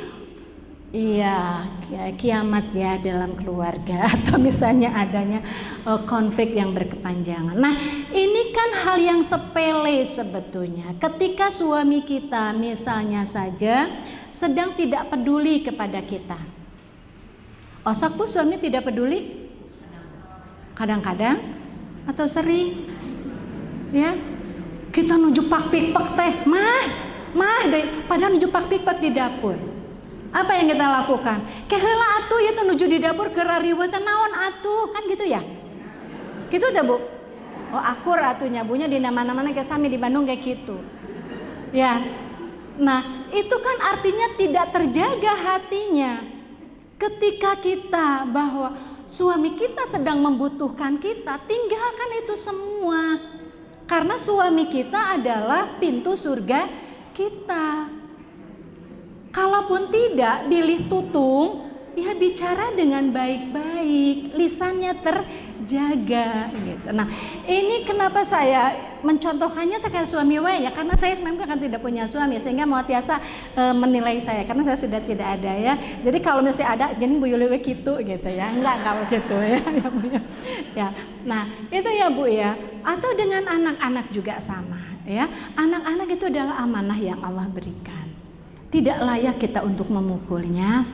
A: kiamat ya dalam keluarga atau misalnya adanya konflik yang berkepanjangan. Nah, ini kan hal yang sepele sebetulnya. Ketika suami kita misalnya saja sedang tidak peduli kepada kita. Osok Bu suami tidak peduli? Kadang-kadang atau sering? Ya, kita nuju pak-pikpak teh, mah deh, padahal nuju pak-pikpak di dapur. Apa yang kita lakukan? Keheula atuh ya nuju di dapur ke rariweuh teh naon atuh, kan gitu ya? Gitu teh Bu? Oh akur atunya bunya di mana-mana kayak sami di Bandung kayak gitu. Ya. Nah, itu kan artinya tidak terjaga hatinya. Ketika kita bahwa suami kita sedang membutuhkan kita, tinggalkan itu semua. Karena suami kita adalah pintu surga kita. Kalaupun tidak, bilih tutung, Ya bicara dengan baik-baik, lisannya terjaga gitu. Nah, ini kenapa saya mencontohkannya terkait suami ya, karena saya memang kan tidak punya suami sehingga mau tiasa menilai saya karena saya sudah tidak ada ya. Jadi kalau misalnya ada jadi Bu Yuli gitu ya. Enggak begitu ya, ya Bu ya. Ya. Nah, itu ya Bu ya. Atau dengan anak-anak juga sama ya. Anak-anak itu adalah amanah yang Allah berikan. Tidak layak kita untuk memukulnya.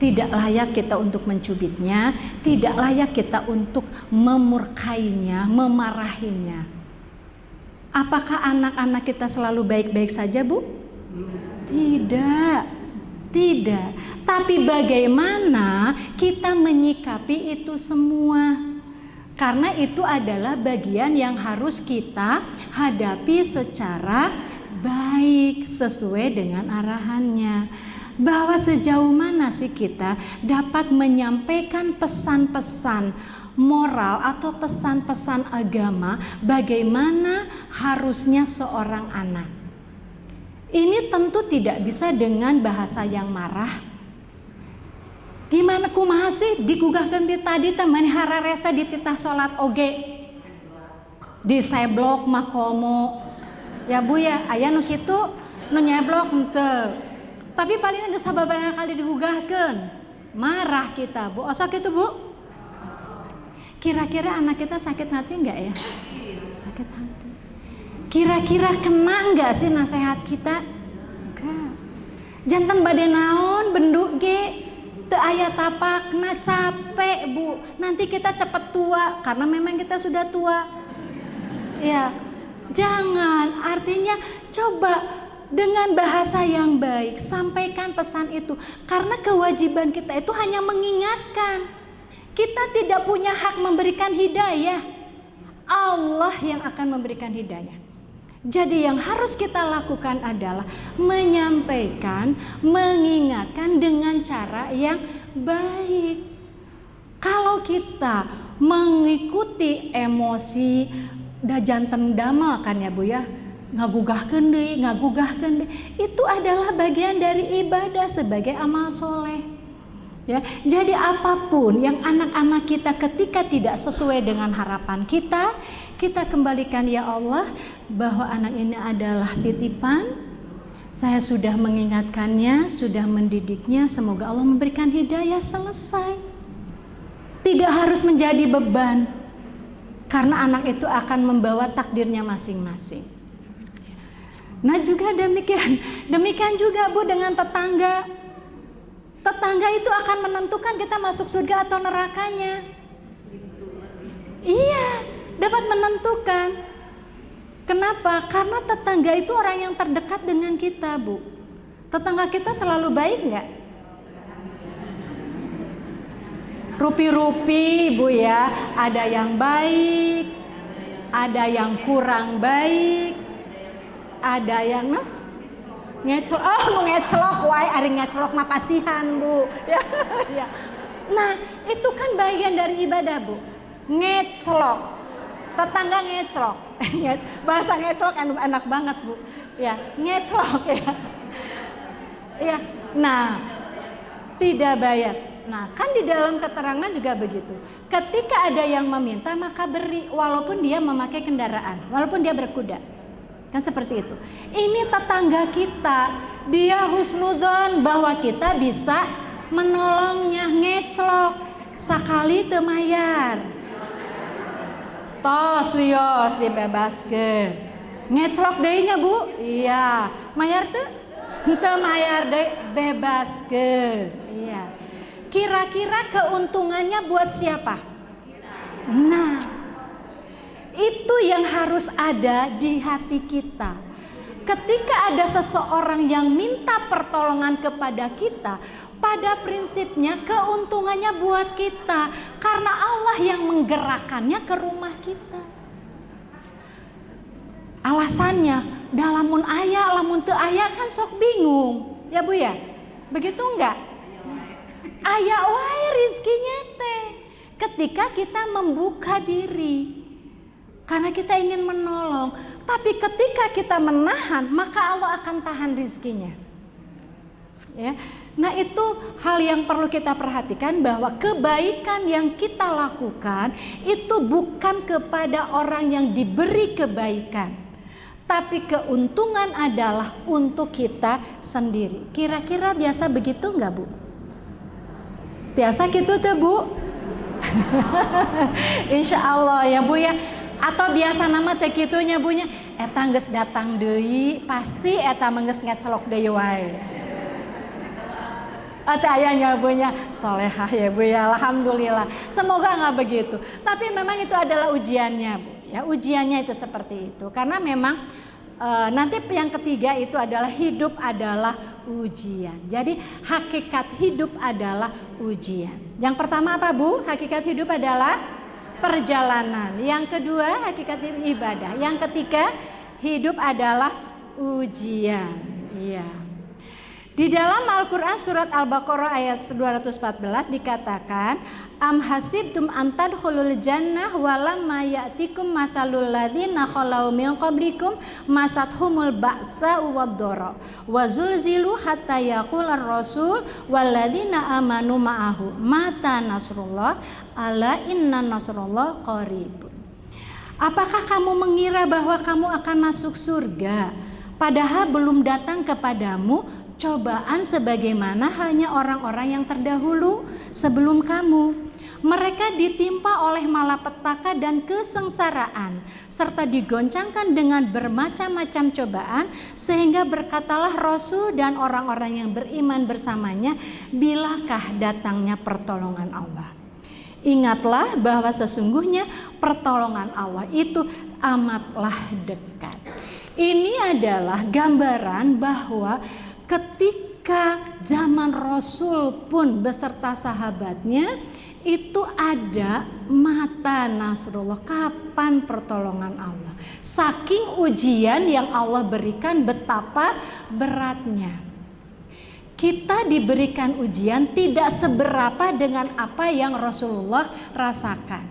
A: Tidak layak kita untuk mencubitnya, tidak layak kita untuk memurkainya, memarahinya. Apakah anak-anak kita selalu baik-baik saja, Bu? Tidak. Tidak. Tapi bagaimana kita menyikapi itu semua? Karena itu adalah bagian yang harus kita hadapi secara baik sesuai dengan arahannya. Bahwa sejauh mana sih kita dapat menyampaikan pesan-pesan moral atau pesan-pesan agama bagaimana harusnya seorang anak. Ini tentu tidak bisa dengan bahasa yang marah. Gimana kumaha sih digugahkeun ti tadi teh mani hararesa di titah salat oge. Di seblok makomo. Ya Bu ya, aya nu kitu nu nyeblok henteu. Tapi paling geus sababaraha kali digugahkeun. Marah kita, Bu. Asa kitu, Bu? Kira-kira anak kita sakit hati enggak ya? Sakit hati. Kira-kira kena enggak sih nasihat kita? Enggak. Janten bade naon bendu ge teu aya tapakna, capek, Bu. Nanti kita cepet tua karena memang kita sudah tua. Ya. Jangan, artinya coba dengan bahasa yang baik, sampaikan pesan itu. Karena kewajiban kita itu hanya mengingatkan. Kita tidak punya hak memberikan hidayah. Allah yang akan memberikan hidayah. Jadi yang harus kita lakukan adalah menyampaikan, mengingatkan dengan cara yang baik. Kalau kita mengikuti emosi, da janten damel kan ya Bu ya, ngagugahkeun deui, itu adalah bagian dari ibadah sebagai amal soleh. Ya, jadi apapun yang anak-anak kita ketika tidak sesuai dengan harapan kita, kita kembalikan ya Allah bahwa anak ini adalah titipan. Saya sudah mengingatkannya, sudah mendidiknya, semoga Allah memberikan hidayah, selesai. Tidak harus menjadi beban, karena anak itu akan membawa takdirnya masing-masing. Nah juga demikian juga Bu dengan tetangga. Tetangga itu akan menentukan kita masuk surga atau nerakanya. Iya, dapat menentukan. Kenapa? Karena tetangga itu orang yang terdekat dengan kita, Bu. Tetangga kita selalu baik nggak? Rupi-rupi Bu ya, ada yang baik, ada yang kurang baik, ada yang ngecelok wae, ari ngecelok mah pasihan Bu ya, ya. Nah itu kan bagian dari ibadah Bu, ngecelok, tetangga ngecelok, bahasa ngecelok enak banget Bu ya, ngecelok ya, ya. Nah tidak bayar. Nah kan di dalam keterangan juga begitu, ketika ada yang meminta maka beri, walaupun dia memakai kendaraan, walaupun dia berkuda. Kan seperti itu. Ini tetangga kita, dia husnudzon bahwa kita bisa menolongnya, ngeclok sakali teu mayar. Tos wios dibebaskeun. Ngeclok deui nya Bu? Iya. Mayar teu? Teu mayar deui, bebaskeun. Iya. Kira-kira keuntungannya buat siapa? Nah, itu yang harus ada di hati kita. Ketika ada seseorang yang minta pertolongan kepada kita, pada prinsipnya keuntungannya buat kita, karena Allah yang menggerakkannya ke rumah kita. Alasannya, dalamun aya, lamun teu aya kan sok bingung, ya Bu ya? Begitu enggak? Aya wae rizkinya teh. Ketika kita membuka diri, karena kita ingin menolong, tapi ketika kita menahan, maka Allah akan tahan rizkinya. Ya, Nah, itu hal yang perlu kita perhatikan, bahwa kebaikan yang kita lakukan itu bukan kepada orang yang diberi kebaikan, tapi keuntungan adalah untuk kita sendiri. Kira-kira biasa begitu enggak, Bu? Biasa gitu tuh, Bu? Insya Allah ya, Bu ya. Atau biasa nama teh kitunya, Bu nya, eta geus datang deui, pasti eta menggeus ngecelok deui wae. Atau ayahnya, Bu nya, solehah ya, Bu ya, alhamdulillah. Semoga nggak begitu. Tapi memang itu adalah ujiannya, Bu ya. Ujiannya itu seperti itu. Karena memang nanti yang ketiga itu adalah hidup adalah ujian. Jadi hakikat hidup adalah ujian. Yang pertama apa, Bu? Hakikat hidup adalah perjalanan. Yang kedua hakikat ibadah. Yang ketiga hidup adalah ujian. Iya. Di dalam Al-Quran surat Al-Baqarah ayat 214 dikatakan, am hasibtum an tadkhulul jannah walamma ya'tikum mathalul ladzina khalau min qablikum masathumul ba'sa wad-dharra wa zulzilu hatta yaqular rasul walladzina amanu ma'ahu mata nasrullah ala inna nasrullah qarib. Apakah kamu mengira bahwa kamu akan masuk surga padahal belum datang kepadamu cobaan sebagaimana hanya orang-orang yang terdahulu sebelum kamu? Mereka ditimpa oleh malapetaka dan kesengsaraan serta digoncangkan dengan bermacam-macam cobaan, sehingga berkatalah Rasul dan orang-orang yang beriman bersamanya, bilakah datangnya pertolongan Allah? Ingatlah bahwa sesungguhnya pertolongan Allah itu amatlah dekat. Ini adalah gambaran bahwa ketika zaman Rasul pun beserta sahabatnya itu ada mata nasrullah, kapan pertolongan Allah. Saking ujian yang Allah berikan betapa beratnya. Kita diberikan ujian tidak seberapa dengan apa yang Rasulullah rasakan.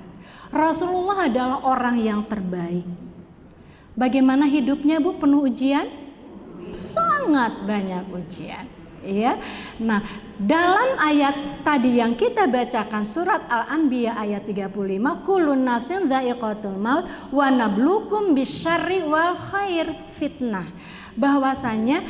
A: Rasulullah adalah orang yang terbaik. Bagaimana hidupnya, Bu? Penuh ujian? Sangat banyak ujian, ya. Nah, dalam ayat tadi yang kita bacakan surat Al-Anbiya ayat 35, kullun nafsin dha'iqatul maut wa nabluukum bisyarri wal khair fitnah. Bahwasanya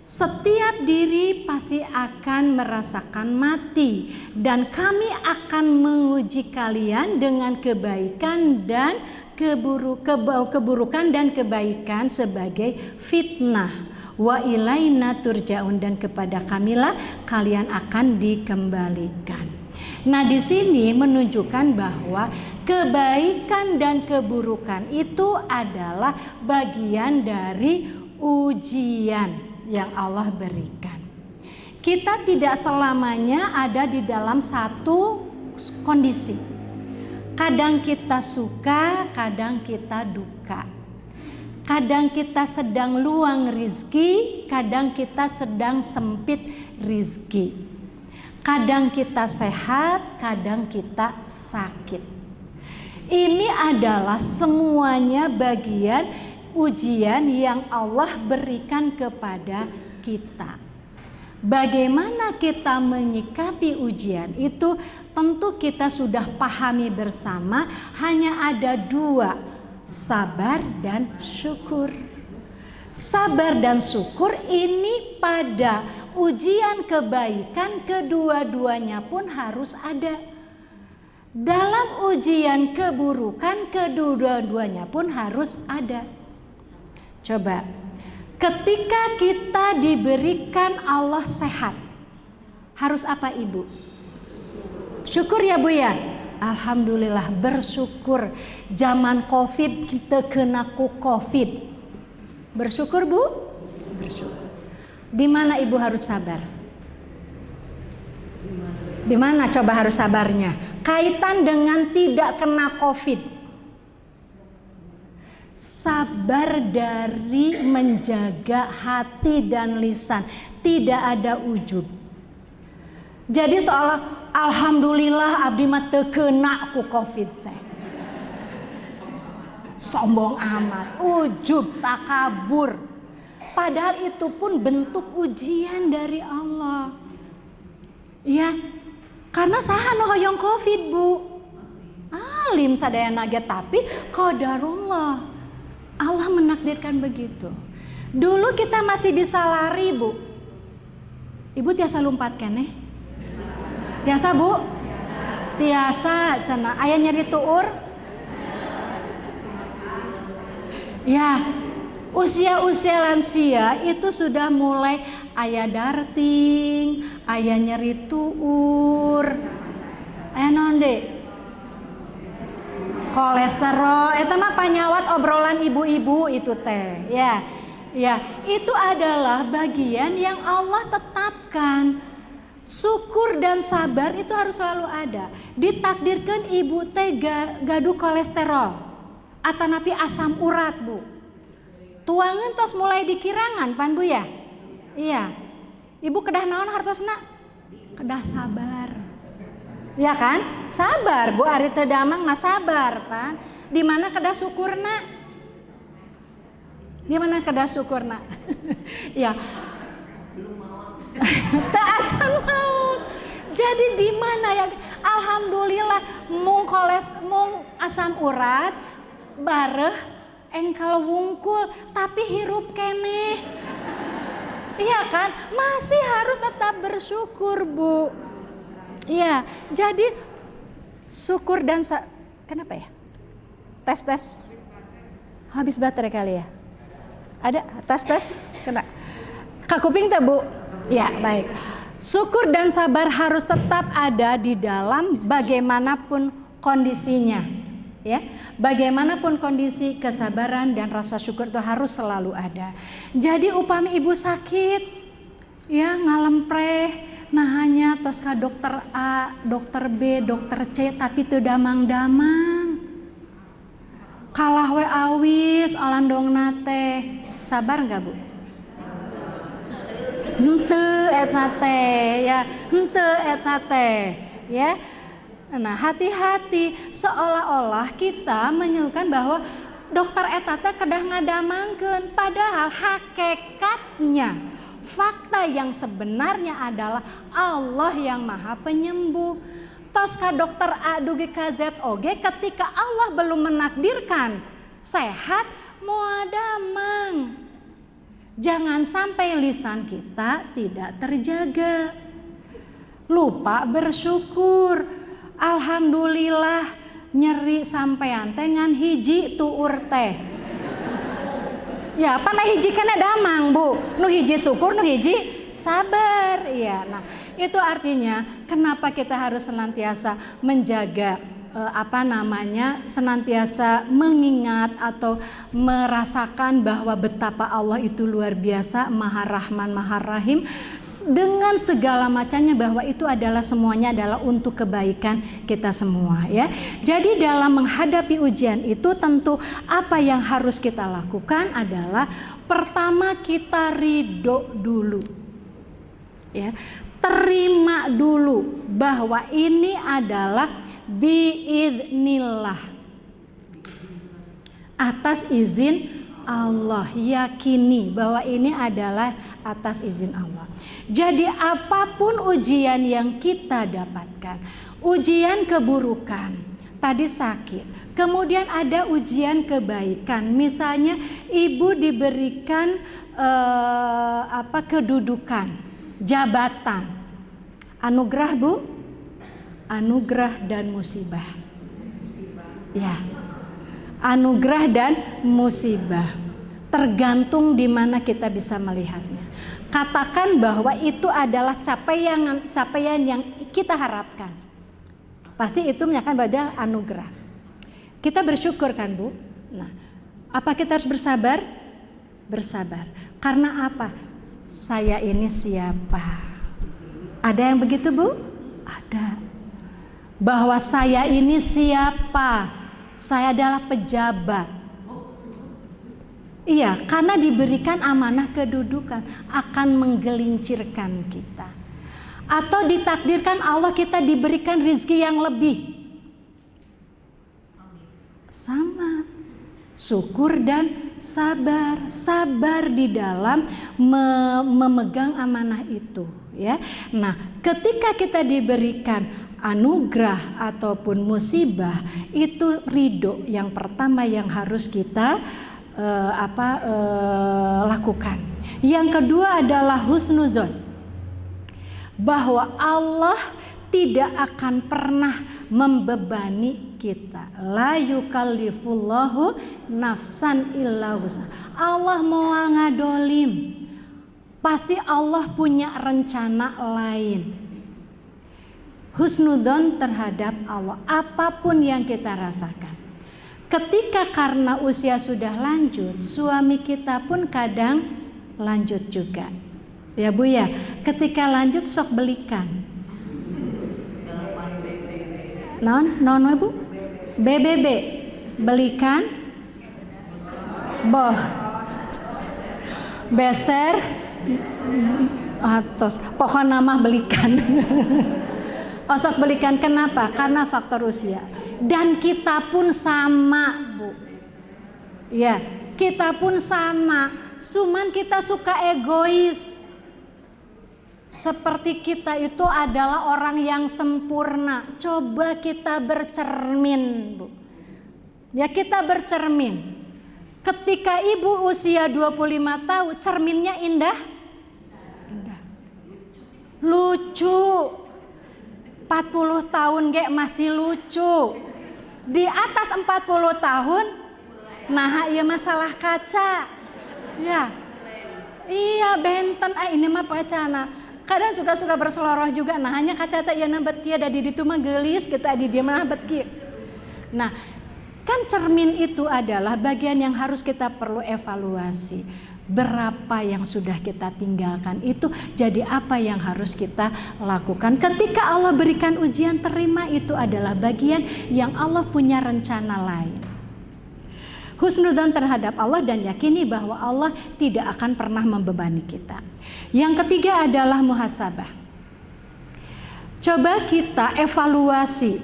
A: setiap diri pasti akan merasakan mati dan kami akan menguji kalian dengan kebaikan dan keburukan dan kebaikan sebagai fitnah. Wa ilaina turja'un, dan kepada kamilah kalian akan dikembalikan. Nah, di sini menunjukkan bahwa kebaikan dan keburukan itu adalah bagian dari ujian yang Allah berikan. Kita tidak selamanya ada di dalam satu kondisi. Kadang kita suka, kadang kita duka. Kadang kita sedang luang rizki, kadang kita sedang sempit rizki. Kadang kita sehat, kadang kita sakit. Ini adalah semuanya bagian ujian yang Allah berikan kepada kita. Bagaimana kita menyikapi ujian itu tentu kita sudah pahami bersama, hanya ada dua, sabar dan syukur. Sabar dan syukur ini pada ujian kebaikan kedua-duanya pun harus ada. Dalam ujian keburukan kedua-duanya pun harus ada. Coba, ketika kita diberikan Allah sehat, harus apa, Ibu? Syukur ya, Bu ya? Alhamdulillah, bersyukur. Zaman Covid kita kena ku Covid. Bersyukur, Bu? Bersyukur. Di mana Ibu harus sabar? Di mana coba harus sabarnya? Kaitan dengan tidak kena Covid. Sabar dari menjaga hati dan lisan, tidak ada ujub. Jadi seolah alhamdulillah abdi mah teu keuna ku Covid teh. Sombong amat, ujub, takabur. Padahal itu pun bentuk ujian dari Allah. Iya, karena saha nu hoyong Covid, Bu. Alim sadaya naget, tapi qadarullah. Allah menakdirkan begitu. Dulu kita masih bisa lari, Bu. Ibu tiasa lumpat keneh? Tiasa, Bu? Tiasa, cenah. Aya nyeri tuur? Ya, usia-usia lansia itu sudah mulai aya darting, aya nyeri tuur, aya naon deh? Kolesterol, eta mah panyawat obrolan ibu-ibu itu teh. Ya, itu adalah bagian yang Allah tetapkan. Syukur dan sabar itu harus selalu ada. Ditakdirkan ibu teh gaduh kolesterol, atanapi asam urat, Bu. Tuangan tos mulai dikirangan pan, Bu ya? Iya. Ibu kedah naon hartosna? Kedah sabar. Ya kan? Sabar, Bu. Ari teu damang mah sabar, pan. Di mana kedah syukurna? Di mana kedah syukurna? Ya. Tak acan maut. Jadi di mana ya? Alhamdulillah mung asam urat bareh engkel wungkul tapi hirup keneh. Iya kan? Masih harus tetap bersyukur, Bu. Iya, jadi syukur dan kenapa ya? Tes. Habis baterai kali ya? Ada tes? Kena. Kakuping tak, Bu? Ya, baik. Syukur dan sabar harus tetap ada di dalam bagaimanapun kondisinya. Ya, bagaimanapun kondisi, kesabaran dan rasa syukur itu harus selalu ada. Jadi upami ibu sakit, ya ngalempreh, nah hanya tos ka dokter A, dokter B, dokter C, tapi teu damang-damang. Kalah we awis alandongna teh. Sabar enggak, Bu? Henteu eta teh, ya. Henteu eta teh, ya. Nah, hati-hati, seolah-olah kita menyebutkan bahwa dokter eta teh kedah ngadamangkeun, padahal hakikatnya fakta yang sebenarnya adalah Allah yang Maha Penyembuh. Tos ka dokter A dugi ka Z oge ketika Allah belum menakdirkan sehat moal damang. Jangan sampai lisan kita tidak terjaga. Lupa bersyukur. Alhamdulillah nyeri sampean teh ngan hiji tuur teh. Ya, pana hiji kana damang, Bu. Nu hiji syukur, nu hiji sabar. Ya, nah itu artinya kenapa kita harus senantiasa menjaga senantiasa mengingat atau merasakan bahwa betapa Allah itu luar biasa, Maha Rahman, Maha Rahim, dengan segala macamnya, bahwa itu adalah semuanya adalah untuk kebaikan kita semua, ya. Jadi dalam menghadapi ujian itu tentu apa yang harus kita lakukan adalah pertama kita ridho dulu, ya, terima dulu bahwa ini adalah biidznillah, atas izin Allah. Yakini bahwa ini adalah atas izin Allah. Jadi apapun ujian yang kita dapatkan, ujian keburukan, tadi sakit, kemudian ada ujian kebaikan, misalnya ibu diberikan kedudukan, jabatan, anugerah, Bu, anugerah dan musibah. Ya, anugerah dan musibah tergantung di mana kita bisa melihatnya. Katakan bahwa itu adalah capaian yang kita harapkan. Pasti itu menyatakan bahwa anugerah. Kita bersyukur kan, Bu? Nah, apa kita harus bersabar? Bersabar. Karena apa? Saya ini siapa? Ada yang begitu, Bu? Ada. Bahwa saya ini siapa? Saya adalah pejabat. Iya, karena diberikan amanah kedudukan akan menggelincirkan kita. Atau ditakdirkan Allah kita diberikan rizki yang lebih. Sama. Syukur dan sabar. Sabar di dalam memegang amanah itu. ya. Nah, ketika kita diberikan anugerah ataupun musibah, itu ridho yang pertama yang harus kita lakukan. Yang kedua adalah husnuzon, bahwa Allah tidak akan pernah membebani kita. La yukallifullahu nafsan illa wus'aha. Allah mau ngadolim, pasti Allah punya rencana lain. Husnudzon terhadap Allah, apapun yang kita rasakan. Ketika karena usia sudah lanjut, suami kita pun kadang lanjut juga. Ya Bu ya, ketika lanjut sok belikan. Non Bu, BBB belikan, boh, beser, atos, pohon nama belikan. Osok belikan, kenapa? Karena faktor usia. Dan kita pun sama Bu. Ya, kita pun sama. Cuman kita suka egois. Seperti kita itu adalah orang yang sempurna. Coba kita bercermin Bu. Ya, kita bercermin. Ketika ibu usia 25 tahun, cerminnya indah. Indah. Lucu. 40 tahun masih lucu. Di atas 40 tahun, nah iya masalah kaca. Ya. Iya benten, ini mah pacana. Kadang suka berseloroh juga, nah hanya kaca tak yana bet kia da di ditu mah geulis gitu adi dia mah bet kia. Nah, kan cermin itu adalah bagian yang harus kita perlu evaluasi. Berapa yang sudah kita tinggalkan, itu jadi apa yang harus kita lakukan. Ketika Allah berikan ujian, terima, itu adalah bagian yang Allah punya rencana lain. Husnudzon terhadap Allah dan yakini bahwa Allah tidak akan pernah membebani kita. Yang ketiga adalah muhasabah. Coba kita evaluasi,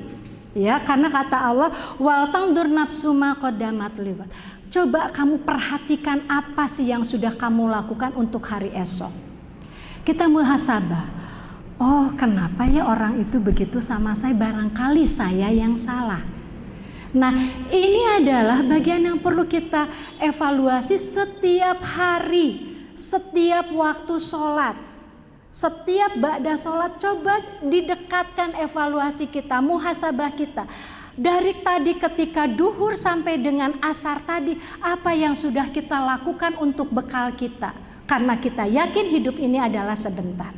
A: ya, karena kata Allah wal tangdur nafsu ma qaddamat liwat. Coba kamu perhatikan apa sih yang sudah kamu lakukan untuk hari esok. Kita muhasabah. Oh, kenapa ya orang itu begitu sama saya? Barangkali saya yang salah. Nah, ini adalah bagian yang perlu kita evaluasi setiap hari, setiap waktu sholat. Setiap ba'da sholat, coba didekatkan evaluasi kita, muhasabah kita. Dari tadi ketika duhur sampai dengan asar tadi, apa yang sudah kita lakukan untuk bekal kita. Karena kita yakin hidup ini adalah sebentar.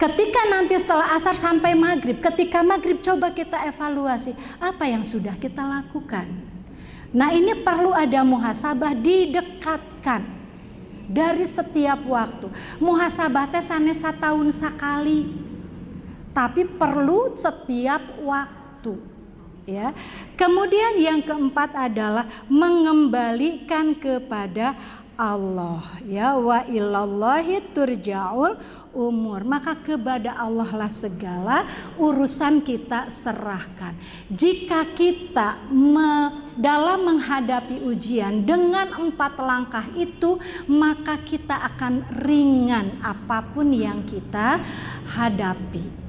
A: Ketika nanti setelah asar sampai maghrib, ketika maghrib coba kita evaluasi, apa yang sudah kita lakukan. Nah, ini perlu ada muhasabah, didekatkan dari setiap waktu. Muhasabah teh sanes satahun sakali, tapi perlu setiap waktu. Ya. Kemudian yang keempat adalah mengembalikan kepada Allah, ya, wa ilallahi turja'ul umur. Maka kepada Allah lah segala urusan kita serahkan. Jika kita dalam menghadapi ujian dengan 4 langkah itu, maka kita akan ringan apapun yang kita hadapi.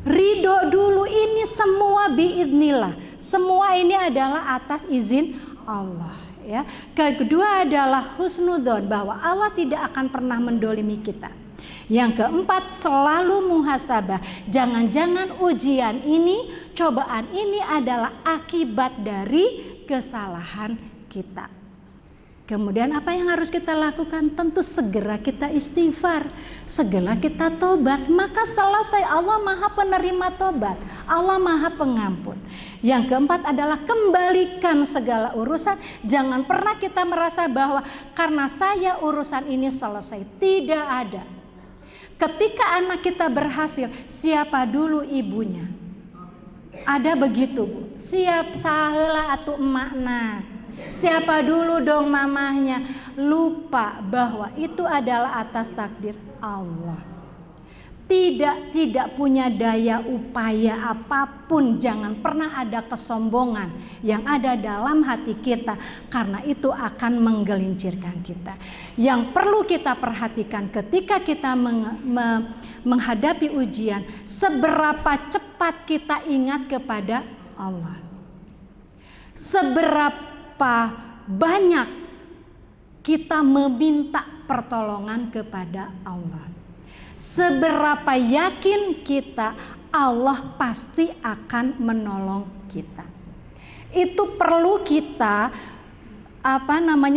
A: Ridho dulu, ini semua biidnillah. Semua ini adalah atas izin Allah. Ya. Kedua adalah husnudzon, bahwa Allah tidak akan pernah mendolimi kita. Yang keempat, selalu muhasabah. Jangan-jangan ujian ini, cobaan ini adalah akibat dari kesalahan kita. Kemudian apa yang harus kita lakukan? Tentu segera kita istighfar, segera kita tobat. Maka selesai, Allah Maha penerima tobat, Allah Maha pengampun. Yang keempat adalah kembalikan segala urusan. Jangan pernah kita merasa bahwa karena saya urusan ini selesai. Tidak ada. Ketika anak kita berhasil, siapa dulu ibunya? Ada begitu, Bu. Siap saheula atuh emakna. Siapa dulu dong mamahnya? Lupa bahwa itu adalah atas takdir Allah. tidak punya daya upaya apapun. Jangan pernah ada kesombongan yang ada dalam hati kita, karena itu akan menggelincirkan kita. Yang perlu kita perhatikan ketika kita menghadapi ujian, seberapa cepat kita ingat kepada Allah, seberapa banyak kita meminta pertolongan kepada Allah, seberapa yakin kita Allah pasti akan menolong kita. Itu perlu kita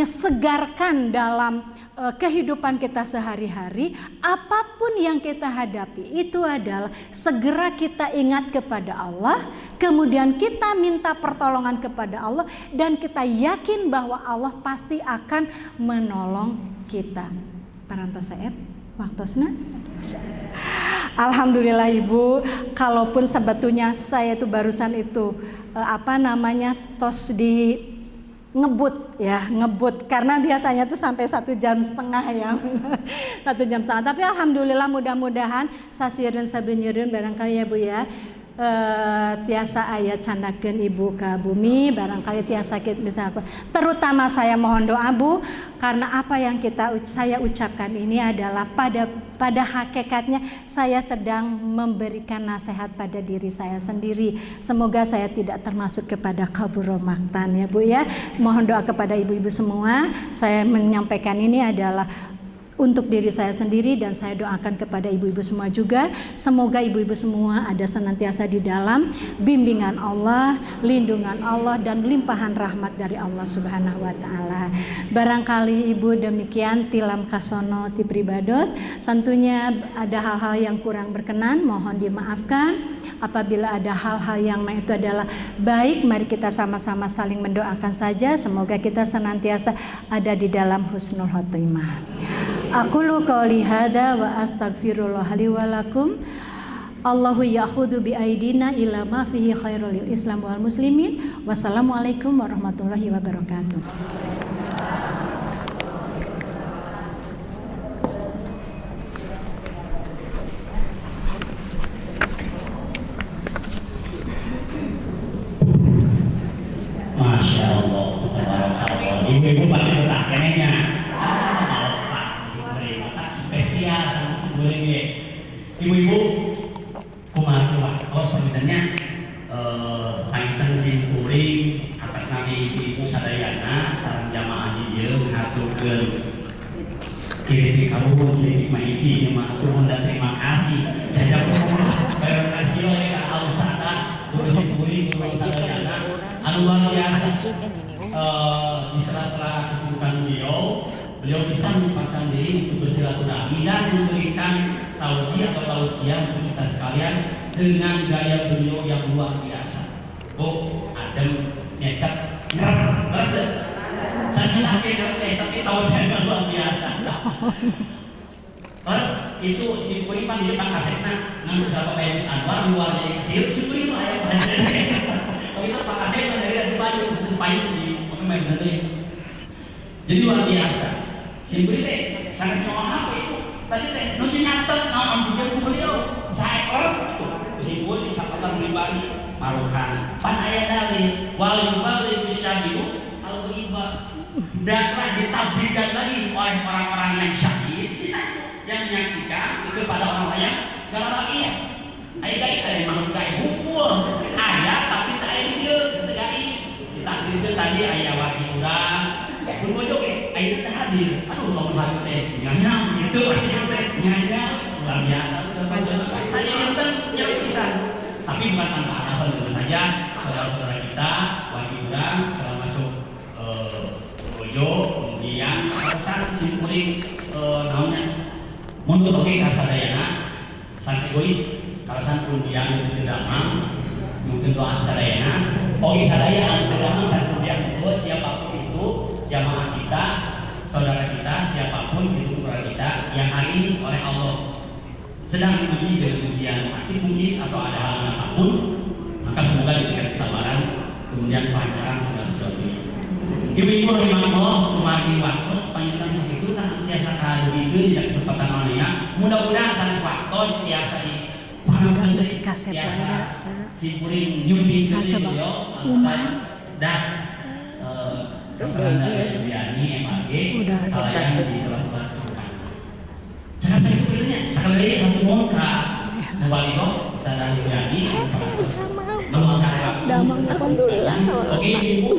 A: segarkan dalam kehidupan kita sehari-hari. Apapun yang kita hadapi itu adalah segera kita ingat kepada Allah, kemudian kita minta pertolongan kepada Allah, dan kita yakin bahwa Allah pasti akan menolong kita. Parantosaep waktosna. Alhamdulillah Ibu, kalaupun sebetulnya saya itu barusan itu tos di ngebut karena biasanya tuh sampai 1,5 jam ya 1,5 jam. Tapi alhamdulillah, mudah-mudahan sasieun sabeunyeun barangkali ya Bu ya, tiasa aya candakeun Ibu ka bumi, barangkali tiasa kita bisa. Terutama saya mohon doa Bu, karena apa yang saya ucapkan ini adalah pada hakikatnya saya sedang memberikan nasihat pada diri saya sendiri. Semoga saya tidak termasuk kepada kabur maktan ya Bu ya. Mohon doa kepada ibu-ibu semua. Saya menyampaikan ini adalah untuk diri saya sendiri, dan saya doakan kepada ibu-ibu semua juga. Semoga ibu-ibu semua ada senantiasa di dalam bimbingan Allah, lindungan Allah, dan limpahan rahmat dari Allah Subhanahu wa Ta'ala. Barangkali Ibu demikian tilam kasono ti pribados. Tentunya ada hal-hal yang kurang berkenan, mohon dimaafkan. Apabila ada hal-hal yang itu adalah baik, mari kita sama-sama saling mendoakan saja. Semoga kita senantiasa ada di dalam husnul khotimah. Aqulu qouli hadza wa astaghfirullah li wa lakum. Allahu ya'khudhu bi aidina ila ma fihi khairul lil Islam wal muslimin. Wassalamualaikum warahmatullahi wabarakatuh.
B: Masya Allah, ibu-ibu pasti betah kenenya. Spesial sama si goreng ya. Ibu-ibu kumaha sebenarnya pangitan si kuring atas nama ibu-ibu sadayana sareng jamaah ieu ngaturkeun kirim ka kamu jadi maiji mah turun dan terima kasih. Jajak terima kasih oleh ka Ustazah guru si kuring guru sadayana anu luar biasa. Di sela-sela kesibukan beliau bisa menyempatkan diri untuk bersilaturahmi dan memberikan tausiah atau tausiah untuk kita sekalian dengan gaya beliau yang luar biasa. Adem, nyecap, terus saya ngerti, tapi tausiahnya luar biasa. Terus itu si Puripan di depan kasetnya ngambil sama Pak Yus Anwar, luar jadi kecil, si Puripan ya. Kalau itu Pak kasetnya dari payung di main nanti. Jadi luar biasa. Simpul teh sangat nyawa HP itu tadi teh nunjuk nyatet naon buku beliau saya kos simpul di catatan pribadi marukan pan aya dalil wali bisyahidu al riba. Hendaklah ditabligkan lagi oleh orang-orang yang syahid di sana yang menyaksikan kepada orang yang galak iya aya gaib dari makhluk gaib hukum aya tapi tak aya dia gaib ditakdirkan tadi aya wali urang bermojok ayo kita hadir, aduh mau hadir teh, nyanyam gitu pasti teh, nyanyam luar biasa. Saya yang pisan, tapi bukan tanpa alasan tentu saja saudara-saudara kita, wali urang termasuk Bojo, kemudian pesan simpuling namanya, mundur oke kasadayana, sang egois, kalasan kemudian ketidakmang, mungkin doa sadayana, oke sadayana ketidakmang sang kemudian itu siapapun itu jamaah kita, saudara kita, siapapun itu keluarga kita yang hari ini oleh Allah sedang diuji dengan ujian sakit mungkin atau ada hal apapun, maka semoga diberikan kesabaran, kemudian kelancaran segala sesuatunya. Ibu-ibu rahimahullah, kemarin waktu panjang sakit itu kan biasa kali itu tidak kesempatan mananya. Mudah-mudahan sanes waktu setiap
A: udah lagi kasep aja
B: si kuring nyumping
A: saya coba Umar
B: dan Biani MAG
A: udah
B: yang di salah-salah kesempatan. Jangan saya itu pilihnya, sekali satu mohon kak kembali kok sadar Biani,
A: damang alhamdulillah.
B: oke ibu.